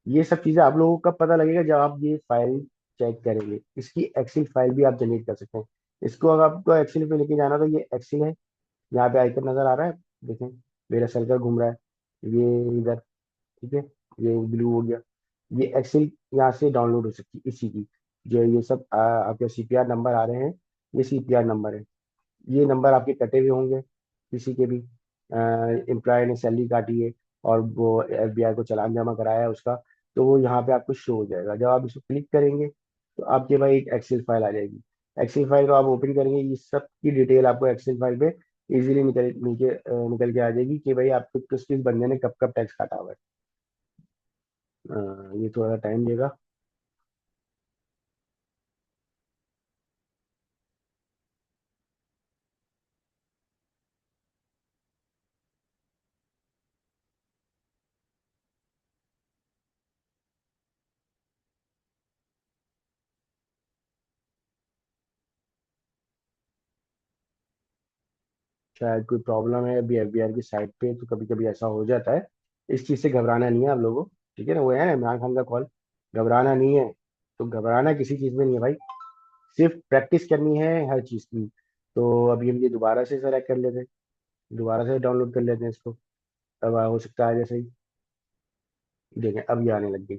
ये सब चीजें आप लोगों को कब पता लगेगा? जब आप ये फाइल चेक करेंगे। इसकी एक्सेल फाइल भी आप जनरेट कर सकते हैं। इसको अगर आपको एक्सेल पे लेके जाना तो ये एक्सेल है। यहाँ पे आइकन नजर आ रहा है, देखें, मेरा सर्कल घूम रहा है, ये इधर। ठीक है, ये ब्लू हो गया। ये एक्सेल यहाँ से डाउनलोड हो सकती है इसी की। जो ये सब आपके सीपीआर नंबर आ रहे हैं, ये सीपीआर नंबर है। ये नंबर आपके कटे हुए होंगे किसी के भी, एम्प्लॉय ने सैलरी काटी है और वो एफबीआई को चालान जमा कराया है उसका, तो वो यहाँ पे आपको शो हो जाएगा। जब आप इसको क्लिक करेंगे तो आपके पास एक एक्सेल फाइल आ जाएगी। एक्सेल फाइल को आप ओपन करेंगे, ये सब की डिटेल आपको एक्सेल फाइल पे इजीली निकल के आ जाएगी कि भाई आपको किस किस बंदे ने कब कब टैक्स काटा हुआ है। ये थोड़ा टाइम लेगा। शायद कोई प्रॉब्लम है अभी एफबीआर की साइट पे, तो कभी कभी ऐसा हो जाता है। इस चीज़ से घबराना नहीं है आप लोगों को। ठीक है ना, वो है ना इमरान खान का कॉल, घबराना नहीं है। तो घबराना किसी चीज़ में नहीं है भाई, सिर्फ प्रैक्टिस करनी है हर चीज़ की। तो अभी हम ये दोबारा से सेलेक्ट कर लेते हैं, दोबारा से डाउनलोड कर लेते हैं इसको। अब हो सकता है जैसे ही देखें अब ये आने लग गई।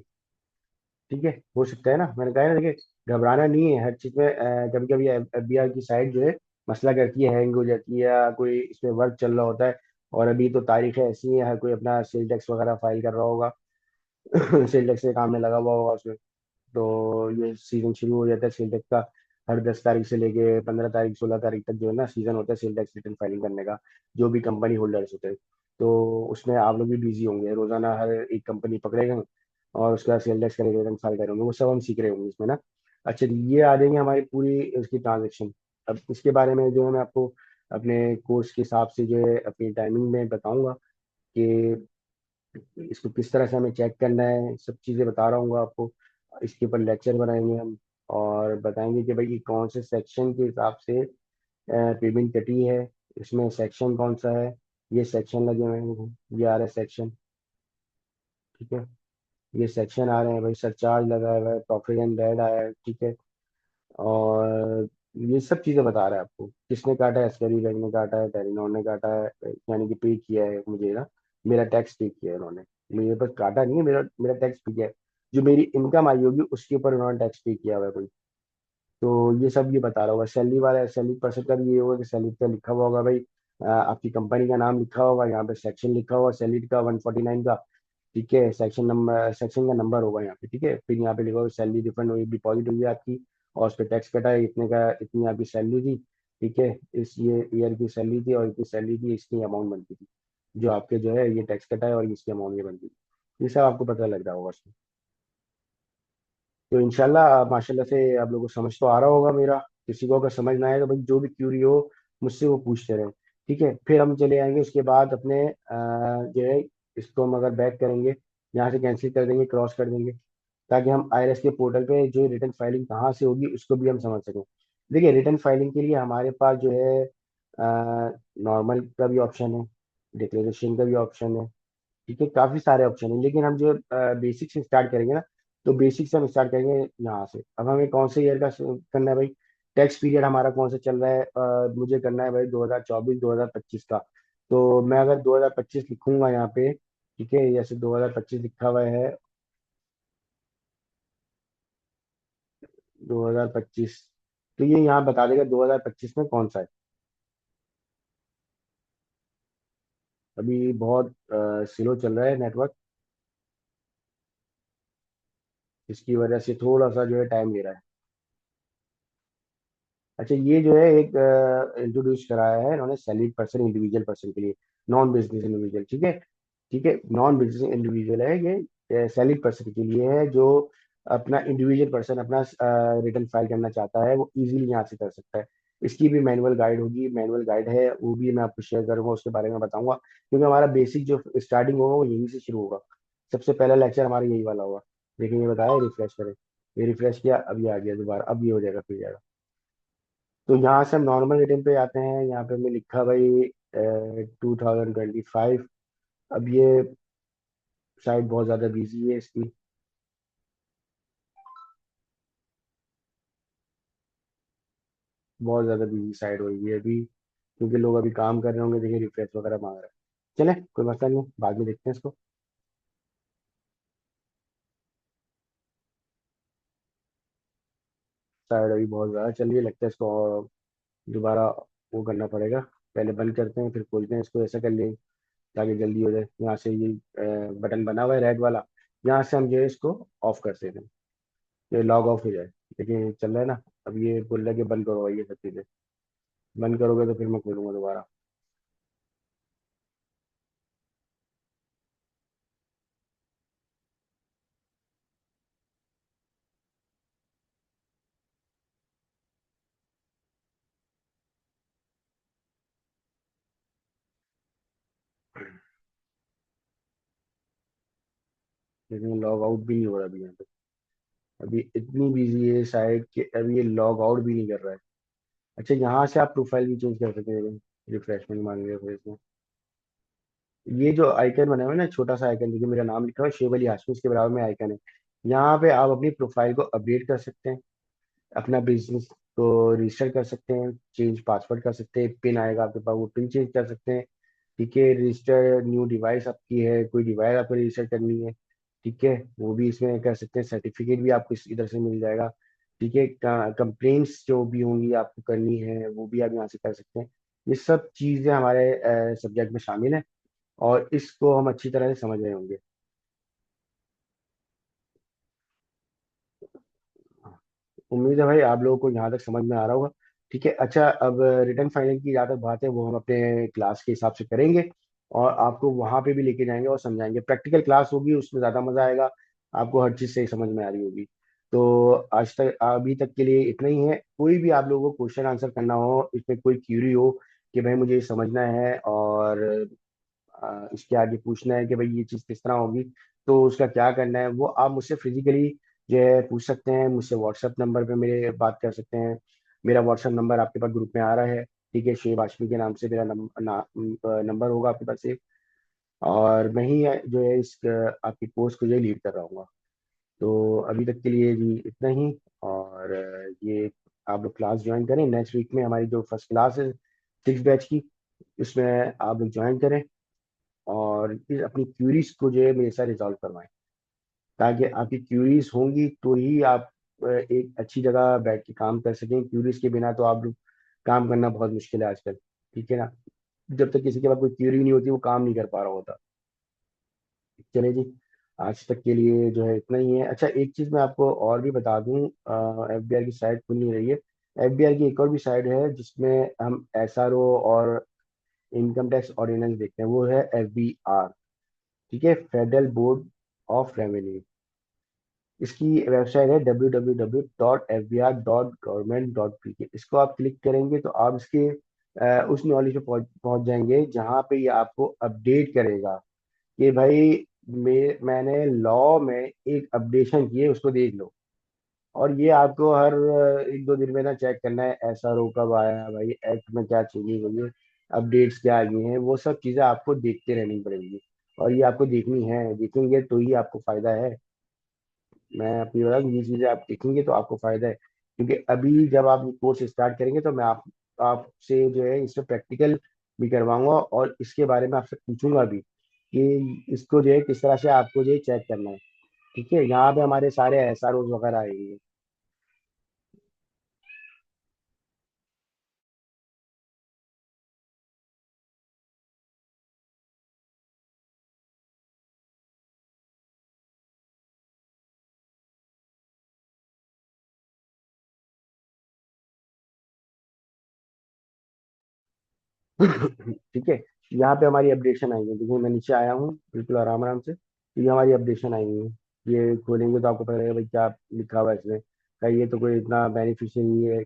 ठीक है, हो सकता है ना, मैंने कहा है ना, देखिए घबराना नहीं है हर चीज़ में। कभी कभी एफबीआर की साइट जो है मसला करती है, हैंग हो जाती है, या कोई इसमें वर्क चल रहा होता है। और अभी तो तारीखें ऐसी हैं, हर कोई अपना सेल टैक्स वगैरह फाइल कर रहा होगा। सेल टैक्स के काम में लगा हुआ होगा उसमें। तो ये सीजन शुरू हो जाता है सेल टैक्स का। हर 10 तारीख से लेके 15 तारीख 16 तारीख तक जो है ना सीजन होता है सेल टैक्स रिटर्न फाइलिंग करने का, जो भी कंपनी होल्डर्स होते हैं। तो उसमें आप लोग भी बिजी होंगे, रोजाना हर एक कंपनी पकड़ेगा और उसका सेल टैक्स का रिटर्न फाइल करेंगे, वो सब हम सीख रहे होंगे इसमें ना। अच्छा, ये आ जाएंगे हमारी पूरी उसकी ट्रांजेक्शन। अब इसके बारे में जो है मैं आपको अपने कोर्स के हिसाब से जो है अपनी टाइमिंग में बताऊंगा कि इसको किस तरह से हमें चेक करना है, सब चीज़ें बता रहा हूँ आपको। इसके ऊपर लेक्चर बनाएंगे हम, और बताएंगे कि भाई ये कौन से सेक्शन के हिसाब से पेमेंट कटी है, इसमें सेक्शन कौन सा है। ये सेक्शन लगे हुए हैं, ये आ रहा है सेक्शन। ठीक है, ये सेक्शन आ रहे हैं भाई, सरचार्ज लगा हुआ है, प्रॉफिट एंड रेट आया है। ठीक है, और ये सब चीज़ें बता रहा है आपको किसने काटा है, एसकेडी बैंक ने काटा है, टेलीनॉर ने काटा है, यानी कि पे किया है मुझे ना, मेरा टैक्स पे किया है उन्होंने। मुझे बस काटा नहीं है, मेरा मेरा टैक्स पे किया है। जो मेरी इनकम आई होगी उसके ऊपर उन्होंने टैक्स पे किया हुआ है कोई। तो ये सब ये बता रहा होगा। सैलरी वाला सैलरी पर्सन का भी ये होगा कि सैलरी पे लिखा हुआ होगा भाई, आपकी कंपनी का नाम लिखा होगा, यहाँ पे सेक्शन लिखा होगा सैलरी का 149 का। ठीक है, सेक्शन नंबर, सेक्शन का नंबर होगा यहाँ पे। ठीक है, फिर यहाँ पे लिखा होगा सैलरी रिफंड हुई, डिपॉजिट हुई है आपकी, और उस पर टैक्स कटा है इतने का, इतनी आपकी सैलरी थी। ठीक है, इस ये ईयर की सैलरी थी और इतनी सैलरी थी, इसकी अमाउंट बनती थी, जो आपके जो है ये टैक्स कटा है और इसकी अमाउंट ये बनती थी। ये सब आपको पता लग रहा होगा उसमें। तो इंशाल्लाह माशाल्लाह से आप लोगों को समझ तो आ रहा होगा मेरा। किसी को अगर समझ ना आए तो भाई जो भी क्यूरी हो मुझसे वो पूछते रहे। ठीक है, फिर हम चले आएंगे उसके बाद अपने जो है, इसको हम अगर बैक करेंगे, यहाँ से कैंसिल कर देंगे, क्रॉस कर देंगे, ताकि हम आईआरएस के पोर्टल पे जो रिटर्न फाइलिंग कहाँ से होगी उसको भी हम समझ सकें। देखिए, रिटर्न फाइलिंग के लिए हमारे पास जो है नॉर्मल का भी ऑप्शन है, डिक्लेरेशन का भी ऑप्शन है। ठीक है, काफी सारे ऑप्शन है, लेकिन हम जो बेसिक से स्टार्ट करेंगे ना, तो बेसिक से हम स्टार्ट करेंगे यहाँ से। अब हमें कौन से ईयर का करना है भाई? टैक्स पीरियड हमारा कौन सा चल रहा है? मुझे करना है भाई 2024 2025 का। तो मैं अगर 2025 लिखूंगा यहाँ पे, ठीक है, जैसे 2025 लिखा हुआ है, 2025, तो ये यहाँ बता देगा 2025 में कौन सा है। अभी बहुत स्लो चल रहा है नेटवर्क। इसकी वजह से थोड़ा सा जो है टाइम ले रहा है। अच्छा, ये जो है एक इंट्रोड्यूस कराया है इन्होंने सैलरीड पर्सन इंडिविजुअल पर्सन के लिए, नॉन बिजनेस इंडिविजुअल, ठीक है। ठीक है, नॉन बिजनेस इंडिविजुअल है ये, सैलरीड पर्सन के लिए है, जो अपना इंडिविजुअल पर्सन अपना रिटर्न फाइल करना चाहता है वो इजीली यहाँ से कर सकता है। इसकी भी मैनुअल गाइड होगी, मैनुअल गाइड है वो भी मैं आपको शेयर करूंगा, उसके बारे में बताऊंगा, क्योंकि हमारा बेसिक जो स्टार्टिंग होगा वो यहीं से शुरू होगा। सबसे पहला लेक्चर हमारा यही वाला होगा। लेकिन ये बताया रिफ्रेश करें, ये रिफ्रेश किया, अब ये आ गया दोबारा, अब ये हो जाएगा, फिर जाएगा। तो यहाँ से हम नॉर्मल रिटर्न पे आते हैं, यहाँ पे हमने लिखा भाई 2025। अब ये साइट बहुत ज़्यादा बिजी है इसकी, बहुत ज़्यादा बिजी साइट होगी अभी, क्योंकि लोग अभी काम कर रहे होंगे, देखिए रिफ्रेश वगैरह मांग रहा है। चले, कोई मसला नहीं, बाद में देखते हैं इसको। साइट अभी बहुत ज़्यादा चल रही है, लगता है इसको और दोबारा वो करना पड़ेगा। पहले बंद करते हैं फिर खोलते हैं इसको, ऐसा कर लें ताकि जल्दी हो जाए। यहाँ से ये बटन बना हुआ है रेड वाला, यहाँ से हम जो है इसको ऑफ कर देते हैं, ये लॉग ऑफ हो जाए। देखिए चल रहा है ना, अब ये बोल रहा है कि बंद करो ये सब चीज़ें। बंद करोगे तो फिर मैं खोलूंगा दोबारा। लेकिन लॉग आउट भी नहीं हो रहा अभी यहाँ पे, अभी इतनी बिजी है साइट कि अभी ये लॉग आउट भी नहीं कर रहा है। अच्छा, यहाँ से आप प्रोफाइल भी चेंज कर सकते हैं, रिफ्रेशमेंट मांग रहे हो इसमें। ये जो आइकन बना हुआ है ना, छोटा सा आइकन, देखिए मेरा नाम लिखा हुआ है शेख अली हाशमी, इसके बराबर में आइकन है। यहाँ पे आप अपनी प्रोफाइल को अपडेट कर सकते हैं, अपना बिजनेस को रजिस्टर कर सकते हैं, चेंज पासवर्ड कर सकते हैं, पिन आएगा आपके पास वो पिन चेंज कर सकते हैं। ठीक है, रजिस्टर न्यू डिवाइस आपकी है, कोई डिवाइस आपको रजिस्टर करनी है, ठीक है, वो भी इसमें कर सकते हैं। सर्टिफिकेट भी आपको इधर से मिल जाएगा। ठीक है, कंप्लेंट्स जो भी होंगी आपको करनी है वो भी आप यहाँ से कर सकते हैं। ये सब चीज़ें हमारे सब्जेक्ट में शामिल है, और इसको हम अच्छी तरह से समझ रहे होंगे। उम्मीद है भाई आप लोगों को यहाँ तक समझ में आ रहा होगा। ठीक है, अच्छा, अब रिटर्न फाइलिंग की जहाँ तक बात है वो हम अपने क्लास के हिसाब से करेंगे, और आपको वहाँ पे भी लेके जाएंगे और समझाएंगे। प्रैक्टिकल क्लास होगी, उसमें ज़्यादा मज़ा आएगा, आपको हर चीज़ सही समझ में आ रही होगी। तो आज तक अभी तक के लिए इतना ही है। कोई भी आप लोगों को क्वेश्चन आंसर करना हो, इसमें कोई क्यूरी हो कि भाई मुझे ये समझना है, और इसके आगे पूछना है कि भाई ये चीज़ किस तरह होगी, तो उसका क्या करना है, वो आप मुझसे फिजिकली जो है पूछ सकते हैं। मुझसे व्हाट्सएप नंबर पे मेरे बात कर सकते हैं। मेरा व्हाट्सएप नंबर आपके पास ग्रुप में आ रहा है, ठीक है, शेब आशमी के नाम से मेरा नंबर होगा आपके पास से। और मैं ही जो है इस आपकी कोर्स को जो है लीड कर रहा हूँ। तो अभी तक के लिए जी इतना ही। और ये आप लोग क्लास ज्वाइन करें, नेक्स्ट वीक में हमारी जो फर्स्ट क्लास है 6 बैच की, उसमें आप लोग ज्वाइन करें, और फिर अपनी क्यूरीज को जो है मेरे साथ रिजॉल्व करवाएं, ताकि आपकी क्यूरीज होंगी तो ही आप एक अच्छी जगह बैठ के काम कर सकें। क्यूरीज के बिना तो आप लोग काम करना बहुत मुश्किल है आजकल, ठीक है ना। जब तक किसी के पास कोई क्यूरी नहीं होती वो काम नहीं कर पा रहा होता। चले जी, आज तक के लिए जो है इतना ही है। अच्छा, एक चीज़ मैं आपको और भी बता दूं, एफबीआर की साइट खुल नहीं रही है। एफबीआर की एक और भी साइट है जिसमें हम एसआरओ और इनकम टैक्स ऑर्डिनेंस देखते हैं, वो है एफबीआर, ठीक है, फेडरल बोर्ड ऑफ रेवेन्यू। इसकी वेबसाइट है www.fbr.government.pk। इसको आप क्लिक करेंगे तो आप इसके उस नॉलेज पे पहुंच जाएंगे जहाँ पे ये आपको अपडेट करेगा कि भाई मैंने लॉ में एक अपडेशन की है, उसको देख लो। और ये आपको हर 1-2 दिन में ना चेक करना है एसआरओ कब आया, भाई एक्ट में क्या चेंजेस हुई है, अपडेट्स क्या आ गई हैं, वो सब चीज़ें आपको देखते रहनी पड़ेगी। और ये आपको देखनी है, देखेंगे तो ही आपको फायदा है। मैं अपनी बता दूं, ये चीज़ें आप देखेंगे तो आपको फायदा है, क्योंकि अभी जब आप कोर्स स्टार्ट करेंगे तो मैं आपसे जो है इसमें प्रैक्टिकल भी करवाऊंगा, और इसके बारे में आपसे पूछूंगा भी कि इसको जो है किस तरह से आपको जो है चेक करना है। ठीक है, यहाँ पे हमारे सारे एसआरओ वगैरह आएंगे। ठीक है, यहाँ पे हमारी अपडेशन आएंगी। देखिए मैं नीचे आया हूँ बिल्कुल आराम आराम से, तो ये हमारी अपडेशन आएंगी। ये खोलेंगे तो आपको पता लगेगा भाई क्या लिखा हुआ है इसमें। भाई ये तो कोई इतना बेनिफिशियल नहीं है,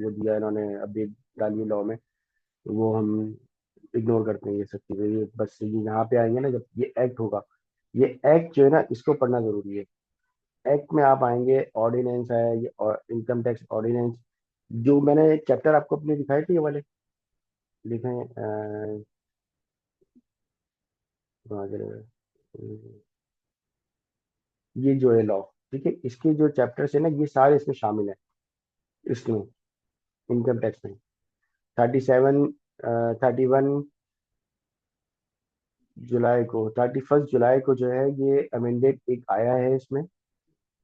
वो दिया इन्होंने अपडेट डाली है लॉ में, तो वो हम इग्नोर करते हैं ये सब चीज़ें। ये बस ये यहाँ पे आएंगे ना जब ये एक्ट होगा, ये एक्ट जो है ना इसको पढ़ना जरूरी है। एक्ट में आप आएंगे, ऑर्डिनेंस है ये, और इनकम टैक्स ऑर्डिनेंस, जो मैंने चैप्टर आपको अपने दिखाए थे ये वाले, देखें कहाँ चले गए? ये जो है लॉ, ठीक है, इसके जो चैप्टर्स है ना ये सारे इसमें शामिल है, इसमें इनकम टैक्स में 37, 31 जुलाई को, 31 जुलाई को जो है ये अमेंडेड एक आया है इसमें,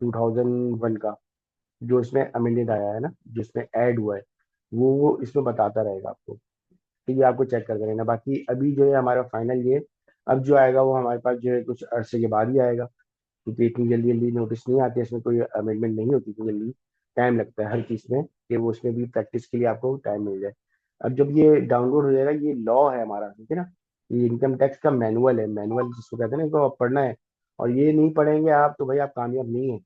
2001 का, जो इसमें अमेंडेड आया है ना, जिसमें ऐड हुआ है, वो इसमें बताता रहेगा आपको। ठीक है, आपको चेक करते रहना। बाकी अभी जो है हमारा फाइनल ये, अब जो आएगा वो हमारे पास जो है कुछ अरसे के बाद ही आएगा, क्योंकि इतनी जल्दी जल्दी नोटिस नहीं आती है, इसमें कोई अमेंडमेंट नहीं होती इतनी जल्दी, टाइम लगता है हर चीज़ में, कि वो उसमें भी प्रैक्टिस के लिए आपको टाइम मिल जाए। अब जब ये डाउनलोड हो जाएगा, ये लॉ है हमारा, ठीक है ना, ये इनकम टैक्स का मैनुअल है, मैनुअल जिसको कहते हैं ना, इसको आप पढ़ना है। और ये नहीं पढ़ेंगे आप तो भाई आप कामयाब नहीं है।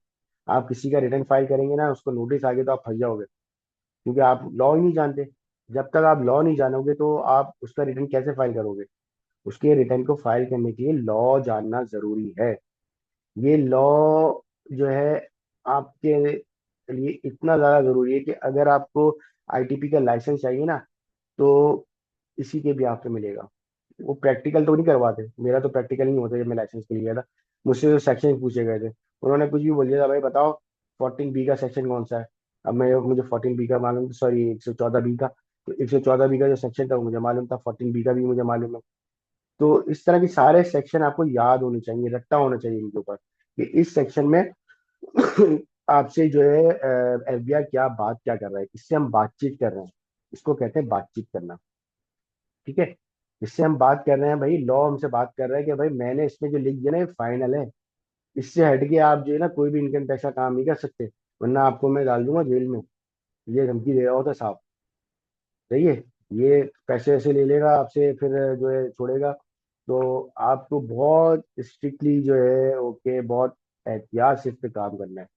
आप किसी का रिटर्न फाइल करेंगे ना, उसको नोटिस आ गया तो आप फंस जाओगे, क्योंकि आप लॉ ही नहीं जानते। जब तक आप लॉ नहीं जानोगे तो आप उसका रिटर्न कैसे फाइल करोगे? उसके रिटर्न को फाइल करने के लिए लॉ जानना जरूरी है। ये लॉ जो है आपके लिए इतना ज़्यादा ज़रूरी है कि अगर आपको आईटीपी का लाइसेंस चाहिए ना, तो इसी के भी पे मिलेगा। वो प्रैक्टिकल तो नहीं करवाते, मेरा तो प्रैक्टिकल नहीं होता जब मैं लाइसेंस के लिए गया था। मुझसे जो सेक्शन पूछे गए थे, उन्होंने कुछ भी बोल दिया था, भाई बताओ 14 बी का सेक्शन कौन सा है। अब मैं, मुझे 14 बी का मालूम, सॉरी 114 बी का, तो 114 बी का जो सेक्शन था वो मुझे मालूम था, 14 बी का भी मुझे मालूम है। तो इस तरह के सारे सेक्शन आपको याद होने चाहिए, रट्टा होना चाहिए इनके ऊपर, कि इस सेक्शन में आपसे जो है एफबीआई क्या बात क्या कर रहा है, इससे हम बातचीत कर रहे हैं, इसको कहते हैं बातचीत करना। ठीक है, इससे हम बात कर रहे हैं, भाई लॉ हमसे बात कर रहा है कि भाई मैंने इसमें जो लिख दिया ना ये फाइनल है, इससे हटके आप जो है ना कोई भी इनकम टैक्स का काम नहीं कर सकते, वरना आपको मैं डाल दूंगा जेल में। ये धमकी दे रहा होता साहब। सही है, ये पैसे ऐसे ले लेगा आपसे, फिर जो है छोड़ेगा। तो आपको बहुत स्ट्रिक्टली जो है, ओके, बहुत एहतियात से इस पे काम करना है।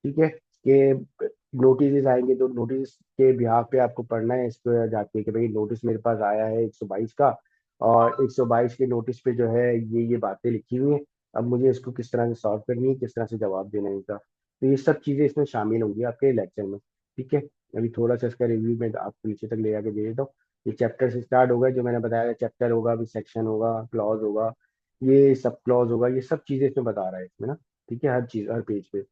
ठीक है, कि नोटिस आएंगे तो नोटिस के बिहाफ पे आपको पढ़ना है इस पे जाके, कि भाई नोटिस मेरे पास आया है 122 का, और 122 के नोटिस पे जो है ये बातें लिखी हुई हैं, अब मुझे इसको किस तरह से सॉल्व करनी है, किस तरह से जवाब देना है इनका। तो ये सब चीज़ें इसमें शामिल होंगी आपके लेक्चर में। ठीक है, अभी थोड़ा सा इसका रिव्यू में आपको नीचे तक ले जाके दे देता हूँ। ये चैप्टर से स्टार्ट होगा, जो मैंने बताया, चैप्टर होगा, फिर सेक्शन होगा, क्लॉज होगा, ये सब क्लॉज होगा, ये सब चीज़ें इसमें बता रहा है इसमें ना। ठीक है, हर चीज़ हर पेज पे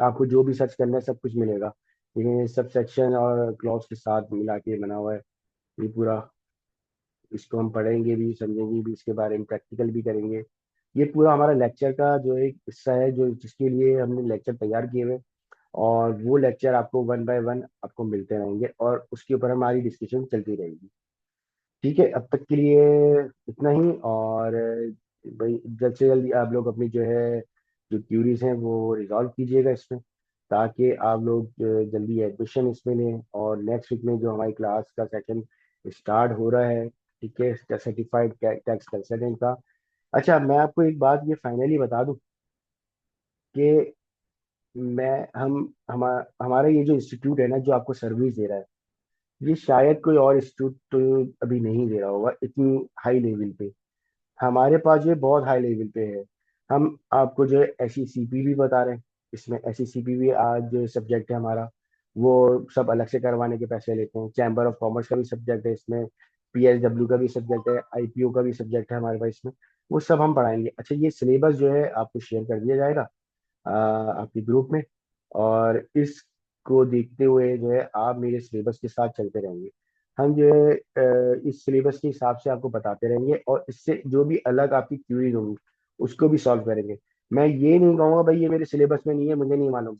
आपको जो भी सर्च करना है सब कुछ मिलेगा। लेकिन ये सब सेक्शन और क्लॉज के साथ मिला के बना हुआ है ये पूरा। इसको हम पढ़ेंगे भी, समझेंगे भी, इसके बारे में प्रैक्टिकल भी करेंगे। ये पूरा हमारा लेक्चर का जो एक हिस्सा है, जो जिसके लिए हमने लेक्चर तैयार किए हुए हैं। और वो लेक्चर आपको वन बाय वन आपको मिलते रहेंगे, और उसके ऊपर हमारी डिस्कशन चलती रहेगी। ठीक है, अब तक के लिए इतना ही। और भाई जल्द से जल्द आप लोग अपनी जो है जो क्यूरीज हैं वो रिजॉल्व कीजिएगा इसमें, ताकि आप लोग जल्दी एडमिशन इसमें लें। और नेक्स्ट वीक में जो हमारी क्लास का सेशन स्टार्ट हो रहा है, ठीक है, सर्टिफाइड टैक्स कंसल्टेंट का। अच्छा, मैं आपको एक बात ये फाइनली बता दूं कि मैं हमारा ये जो इंस्टीट्यूट है ना, जो आपको सर्विस दे रहा है, ये शायद कोई और इंस्टीट्यूट तो अभी नहीं दे रहा होगा इतनी हाई लेवल पे। हमारे पास जो है बहुत हाई लेवल पे है। हम आपको जो है SECP भी बता रहे हैं, इसमें SECP भी आज जो सब्जेक्ट है हमारा, वो सब अलग से करवाने के पैसे लेते हैं। चैम्बर ऑफ कॉमर्स का भी सब्जेक्ट है इसमें, PSW का भी सब्जेक्ट है, IPO का भी सब्जेक्ट है हमारे पास इसमें, वो सब हम पढ़ाएंगे। अच्छा, ये सिलेबस जो है आपको शेयर कर दिया जाएगा आपके ग्रुप में, और इसको देखते हुए जो है आप मेरे सिलेबस के साथ चलते रहेंगे। हम जो है इस सिलेबस के हिसाब से आपको बताते रहेंगे, और इससे जो भी अलग आपकी क्यूरीज होंगी उसको भी सॉल्व करेंगे। मैं ये नहीं कहूँगा भाई ये मेरे सिलेबस में नहीं है, मुझे नहीं मालूम।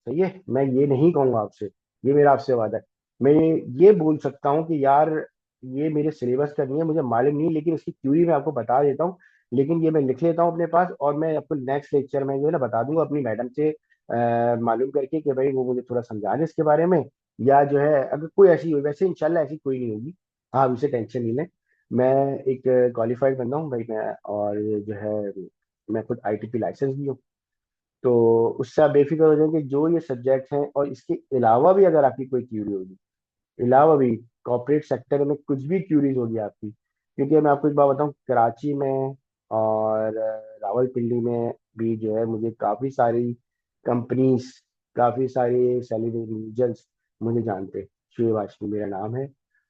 सही है, मैं ये नहीं कहूँगा आपसे, ये मेरा आपसे वादा है। मैं ये बोल सकता हूँ कि यार ये मेरे सिलेबस का नहीं है, मुझे मालूम नहीं, लेकिन इसकी क्यूरी मैं आपको बता देता हूँ। लेकिन ये मैं लिख लेता हूँ अपने पास, और मैं आपको नेक्स्ट लेक्चर में जो है ना बता दूंगा अपनी मैडम से मालूम करके कि भाई वो मुझे थोड़ा समझा दें इसके बारे में। या जो है अगर कोई ऐसी हो, वैसे इंशाल्लाह ऐसी कोई नहीं होगी, आप उसे टेंशन नहीं लें। मैं एक क्वालिफाइड बंदा हूँ भाई मैं, और जो है मैं खुद आईटीपी लाइसेंस भी हूँ। तो उससे आप बेफिक्र हो जाएंगे, जो ये सब्जेक्ट हैं और इसके अलावा भी अगर आपकी कोई क्यूरी होगी, अलावा भी कॉर्पोरेट सेक्टर में कुछ भी क्यूरीज होगी आपकी, क्योंकि मैं आपको एक बात बताऊं, कराची में और रावलपिंडी में भी जो है मुझे काफ़ी सारी कंपनीज, काफ़ी सारे सैलरी इंडिविजुअल्स मुझे जानते हैं। शुएब हाशमी मेरा नाम है।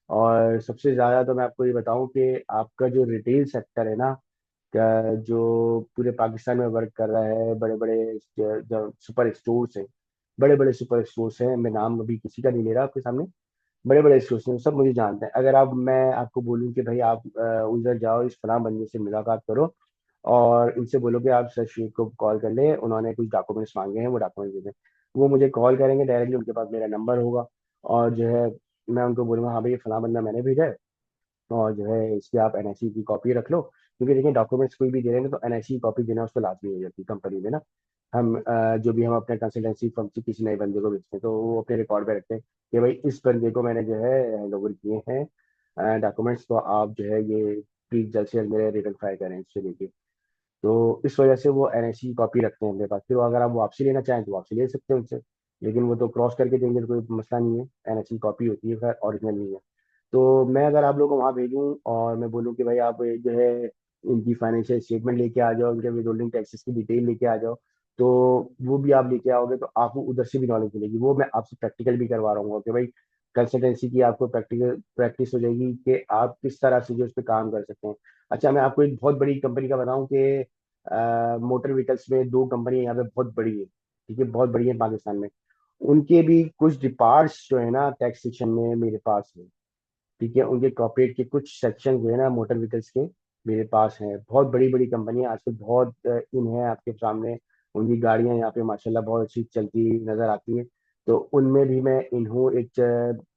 और सबसे ज़्यादा तो मैं आपको ये बताऊं कि आपका जो रिटेल सेक्टर है ना, जो पूरे पाकिस्तान में वर्क कर रहा है, बड़े बड़े जो सुपर स्टोर्स हैं, बड़े बड़े सुपर स्टोर्स हैं, मैं नाम अभी किसी का नहीं ले रहा आपके सामने, बड़े बड़े स्टोर्स हैं, सब मुझे जानते हैं। अगर आप, मैं आपको बोलूं कि भाई आप उधर जाओ, इस फलां बंदे से मुलाकात करो और इनसे बोलो कि आप सर शेख को कॉल कर ले, उन्होंने कुछ डॉक्यूमेंट्स मांगे हैं, वो डॉक्यूमेंट्स दे दें। वो मुझे कॉल करेंगे डायरेक्टली, उनके पास मेरा नंबर होगा, और जो है मैं उनको बोलूंगा हाँ भाई ये फलां बंदा मैंने भेजा है, और जो है इसकी आप एनआईसी की कॉपी रख लो। क्योंकि देखिए डॉक्यूमेंट्स कोई भी दे रहे हैं तो एनआईसी की कॉपी देना उसको लाजमी हो जाती है कंपनी में ना। हम जो भी हम अपने कंसल्टेंसी फर्म से किसी नए बंदे को बेचते हैं तो वो अपने रिकॉर्ड पे रखते हैं कि भाई इस बंदे को मैंने जो है हैंड ओवर किए हैं डॉक्यूमेंट्स, तो आप जो है ये प्लीज जल्द से जल्द मेरे रिटर्न फाइल करें इससे लेके। तो इस वजह से वो एनआईसी की कॉपी रखते हैं अपने पास, फिर वो अगर आप वापसी लेना चाहें तो वापसी ले सकते हैं उनसे, लेकिन वो तो क्रॉस करके देंगे तो कोई मसला नहीं है, एनआईसी की कॉपी होती है, खैर ओरिजिनल नहीं है। तो मैं अगर आप लोगों को वहाँ भेजूँ और मैं बोलूँ कि भाई आप जो है इनकी फाइनेंशियल स्टेटमेंट लेके आ जाओ, इनके विदहोल्डिंग टैक्सेस की डिटेल लेके आ जाओ, तो वो भी आप लेके आओगे तो आपको उधर से भी नॉलेज मिलेगी। वो मैं आपसे प्रैक्टिकल भी करवा रहा हूँ कि भाई कंसल्टेंसी की आपको प्रैक्टिकल प्रैक्टिस हो जाएगी कि आप किस तरह से जो उस पर काम कर सकते हैं। अच्छा, मैं आपको एक बहुत बड़ी कंपनी का बताऊं कि मोटर व्हीकल्स में दो कंपनी यहाँ पे बहुत बड़ी है, ठीक है, बहुत बड़ी है पाकिस्तान में। उनके भी कुछ डिपार्ट्स जो है ना टैक्स सेक्शन में मेरे पास है, ठीक है, उनके कॉर्पोरेट के कुछ सेक्शन जो है ना मोटर व्हीकल्स के मेरे पास हैं। बहुत बड़ी बड़ी कंपनियां आजकल बहुत इन है आपके सामने, उनकी गाड़ियां यहाँ पे माशाल्लाह बहुत अच्छी चलती नजर आती हैं। तो उनमें भी मैं इन हूँ, एक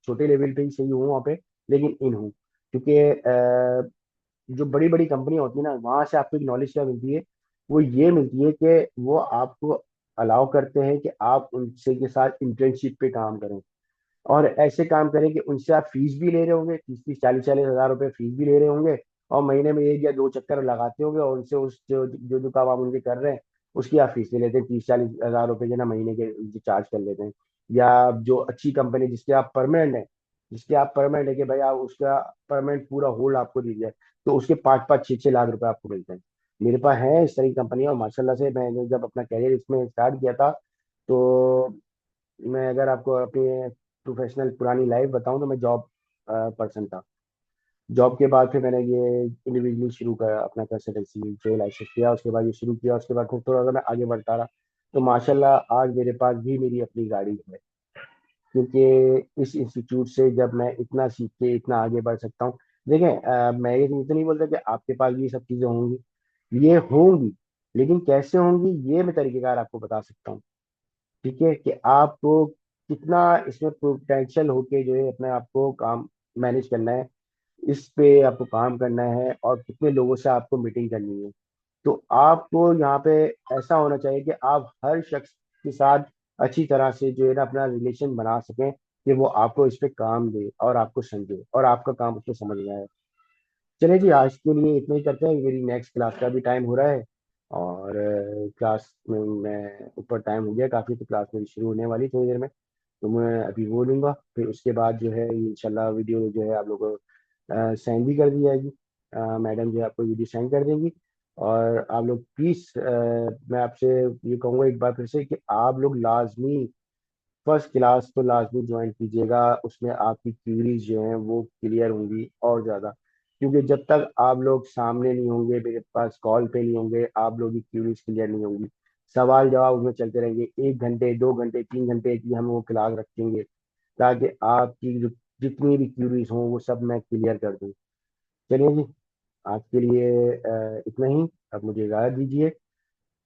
छोटे लेवल पे ही सही हूँ वहाँ पे, लेकिन इन हूँ। क्योंकि जो बड़ी बड़ी कंपनियां होती है ना, वहां से आपको एक नॉलेज क्या मिलती है, वो ये मिलती है कि वो आपको अलाउ करते हैं कि आप उनसे के साथ इंटर्नशिप पे काम करें, और ऐसे काम करें कि उनसे आप फीस भी ले रहे होंगे, 30-40 हजार रुपए फीस भी ले रहे होंगे, और महीने में एक या दो चक्कर लगाते होंगे और उनसे उस जो काम आप उनके कर रहे हैं उसकी आप फीस ले लेते हैं, 30-40 हजार रुपए जो ना महीने के उनसे चार्ज कर लेते हैं। या जो अच्छी कंपनी जिसके आप परमानेंट है कि भाई आप उसका परमानेंट पूरा होल्ड आपको दी जाए, तो उसके 5-5 6-6 लाख रुपए आपको मिलते हैं। मेरे पास है इस तरह की कंपनियां, और माशाल्लाह से मैंने जब अपना कैरियर इसमें स्टार्ट किया था, तो मैं अगर आपको अपनी प्रोफेशनल पुरानी लाइफ बताऊं तो मैं जॉब पर्सन था। जॉब के बाद फिर मैंने ये इंडिविजुअली शुरू करा अपना कंसल्टेंसी जो लाइसेंस किया, उसके बाद ये शुरू किया, उसके बाद फिर थोड़ा सा मैं आगे बढ़ता रहा। तो माशाल्लाह आज मेरे पास भी मेरी अपनी गाड़ी है, क्योंकि इस इंस्टीट्यूट से जब मैं इतना सीख के इतना आगे बढ़ सकता हूँ। देखें मैं ये तो नहीं बोलता कि आपके पास भी ये सब चीज़ें होंगी, ये होंगी, लेकिन कैसे होंगी ये मैं तरीकेकार आपको बता सकता हूँ। ठीक है, कि आपको कितना इसमें पोटेंशियल होके जो है अपने आप को काम मैनेज करना है, इस पे आपको काम करना है, और कितने लोगों से आपको मीटिंग करनी है। तो आपको यहाँ पे ऐसा होना चाहिए कि आप हर शख्स के साथ अच्छी तरह से जो है ना अपना रिलेशन बना सकें, कि वो आपको इस पे काम दे और आपको समझे और आपका काम उसको समझ में आए। चलिए जी, आज के लिए इतना ही करते हैं, मेरी नेक्स्ट क्लास का भी टाइम हो रहा है, और क्लास में मैं ऊपर टाइम हो गया काफ़ी, तो क्लास मेरी शुरू होने वाली थोड़ी देर में। तो मैं अभी वो लूँगा, फिर उसके बाद जो है इंशाल्लाह वीडियो जो है आप लोगों को सेंड भी कर दी जाएगी। मैडम जो है आपको वीडियो सेंड कर देंगी। और आप लोग प्लीज़, मैं आपसे ये कहूँगा एक बार फिर से कि आप लोग लाजमी फर्स्ट क्लास तो लाजमी ज्वाइन कीजिएगा, उसमें आपकी क्यूरीज जो हैं वो क्लियर होंगी और ज़्यादा। क्योंकि जब तक आप लोग सामने नहीं होंगे, मेरे पास कॉल पे नहीं होंगे, आप लोग की क्यूरीज क्लियर नहीं होंगी। सवाल जवाब उसमें चलते रहेंगे, 1 घंटे 2 घंटे 3 घंटे की हम वो क्लास रखेंगे, ताकि आपकी जो जितनी भी क्यूरीज हों वो सब मैं क्लियर कर दूँ। चलिए जी, आज के लिए इतना ही। अब मुझे इजाज़त दीजिए।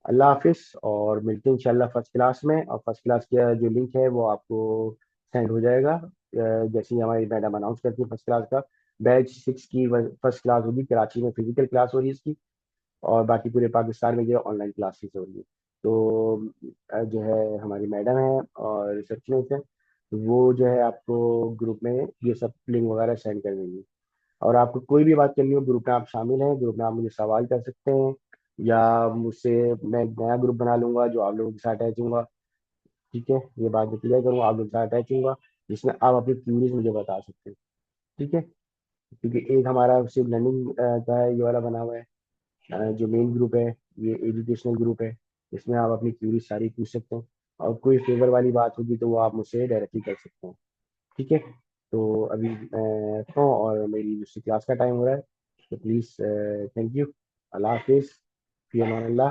अल्लाह हाफिज, और मिलते हैं इंशाल्लाह फर्स्ट क्लास में। और फर्स्ट क्लास का जो लिंक है वो आपको सेंड हो जाएगा जैसे ही हमारी मैडम अनाउंस करती है फर्स्ट क्लास का। बैच 6 की फर्स्ट क्लास होगी, कराची में फिजिकल क्लास हो रही है इसकी, और बाकी पूरे पाकिस्तान में जो है ऑनलाइन क्लासेस हो रही है। तो जो है हमारी मैडम है और रिसेप्शनिस्ट है, वो जो है आपको ग्रुप में ये सब लिंक वगैरह सेंड कर देंगे। और आपको कोई भी बात करनी हो, ग्रुप में आप शामिल हैं, ग्रुप में आप मुझे सवाल कर सकते हैं, या मुझसे मैं एक नया ग्रुप बना लूंगा जो आप लोगों के साथ अटैच होऊंगा। ठीक है, ये बात मैं क्लियर करूँगा, आप लोगों के साथ अटैच होऊंगा, जिसमें आप अपनी क्यूरीज मुझे बता सकते हैं। ठीक है, क्योंकि एक हमारा सिर्फ लर्निंग का है, ये वाला बना हुआ है। जो मेन ग्रुप है, ये एजुकेशनल ग्रुप है। इसमें आप अपनी क्यूरीज सारी पूछ सकते हैं, और कोई फेवर वाली बात होगी तो वो आप मुझसे डायरेक्टली कर सकते हैं। ठीक है, तो अभी मैं रखता हूँ, और मेरी दूसरी क्लास का टाइम हो रहा है, तो प्लीज़ थैंक यू। अल्लाह हाफिज़, फी अमान अल्लाह।